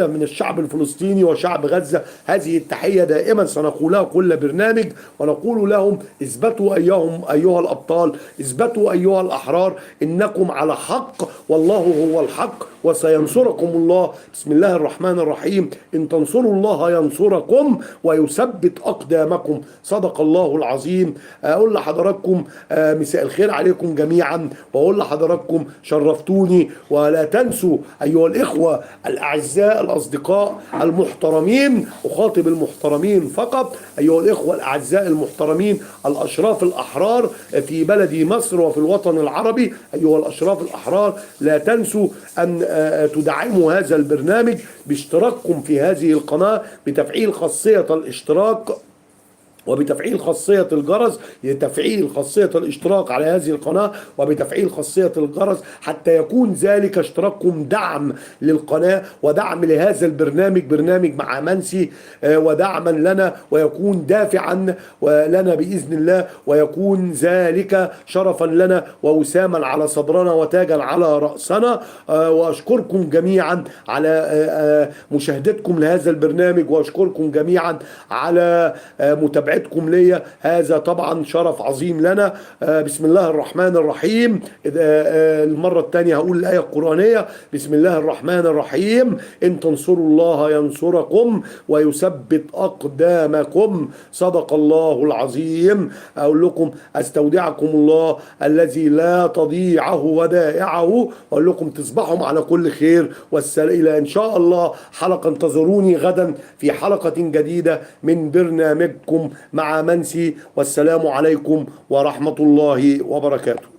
من الشعب الفلسطيني وشعب غزة. هذه التحية دائما سنقولها كل برنامج، ونقول لهم اثبتوا أيها الأبطال، اثبتوا أيها الأحرار، إنكم على حق، والله هو الحق، وسينصركم الله. بسم الله الرحمن الرحيم، إن تنصروا الله ينصركم ويثبت أقدامكم. صدق الله العظيم. أقول لحضراتكم مساء الخير عليكم جميعا، وأقول لحضراتكم شرفتوني. ولا تنسوا أيها الإخوة الأعزاء الأصدقاء المحترمين، أخاطب المحترمين فقط، أيها الإخوة الأعزاء المحترمين الأشراف الأحرار في بلدي مصر وفي الوطن العربي، أيها الأشراف الأحرار، لا تنسوا أن تدعموا هذا البرنامج باشتراككم في هذه القناة، بتفعيل خاصية الاشتراك وبتفعيل خاصية الجرس، لتفعيل خاصية الاشتراك على هذه القناة، وبتفعيل خاصية الجرس، حتى يكون ذلك اشتراككم دعم للقناة ودعم لهذا البرنامج، برنامج مع منسي، ودعما لنا، ويكون دافعا لنا بإذن الله، ويكون ذلك شرفا لنا ووساما على صدرنا وتاجا على رأسنا. وأشكركم جميعا على مشاهدتكم لهذا البرنامج، وأشكركم جميعا على متابعتكم ليا، هذا طبعا شرف عظيم لنا. بسم الله الرحمن الرحيم. المرة الثانية هقول الآية القرآنية، بسم الله الرحمن الرحيم، إن تنصروا الله ينصركم ويثبت أقدامكم. صدق الله العظيم. أقول لكم أستودعكم الله الذي لا تضيعه ودائعه، وأقول لكم تصبحوا على كل خير، إلى إن شاء الله حلقة. انتظروني غدا في حلقة جديدة من برنامجكم مع منسي، والسلام عليكم ورحمة الله وبركاته.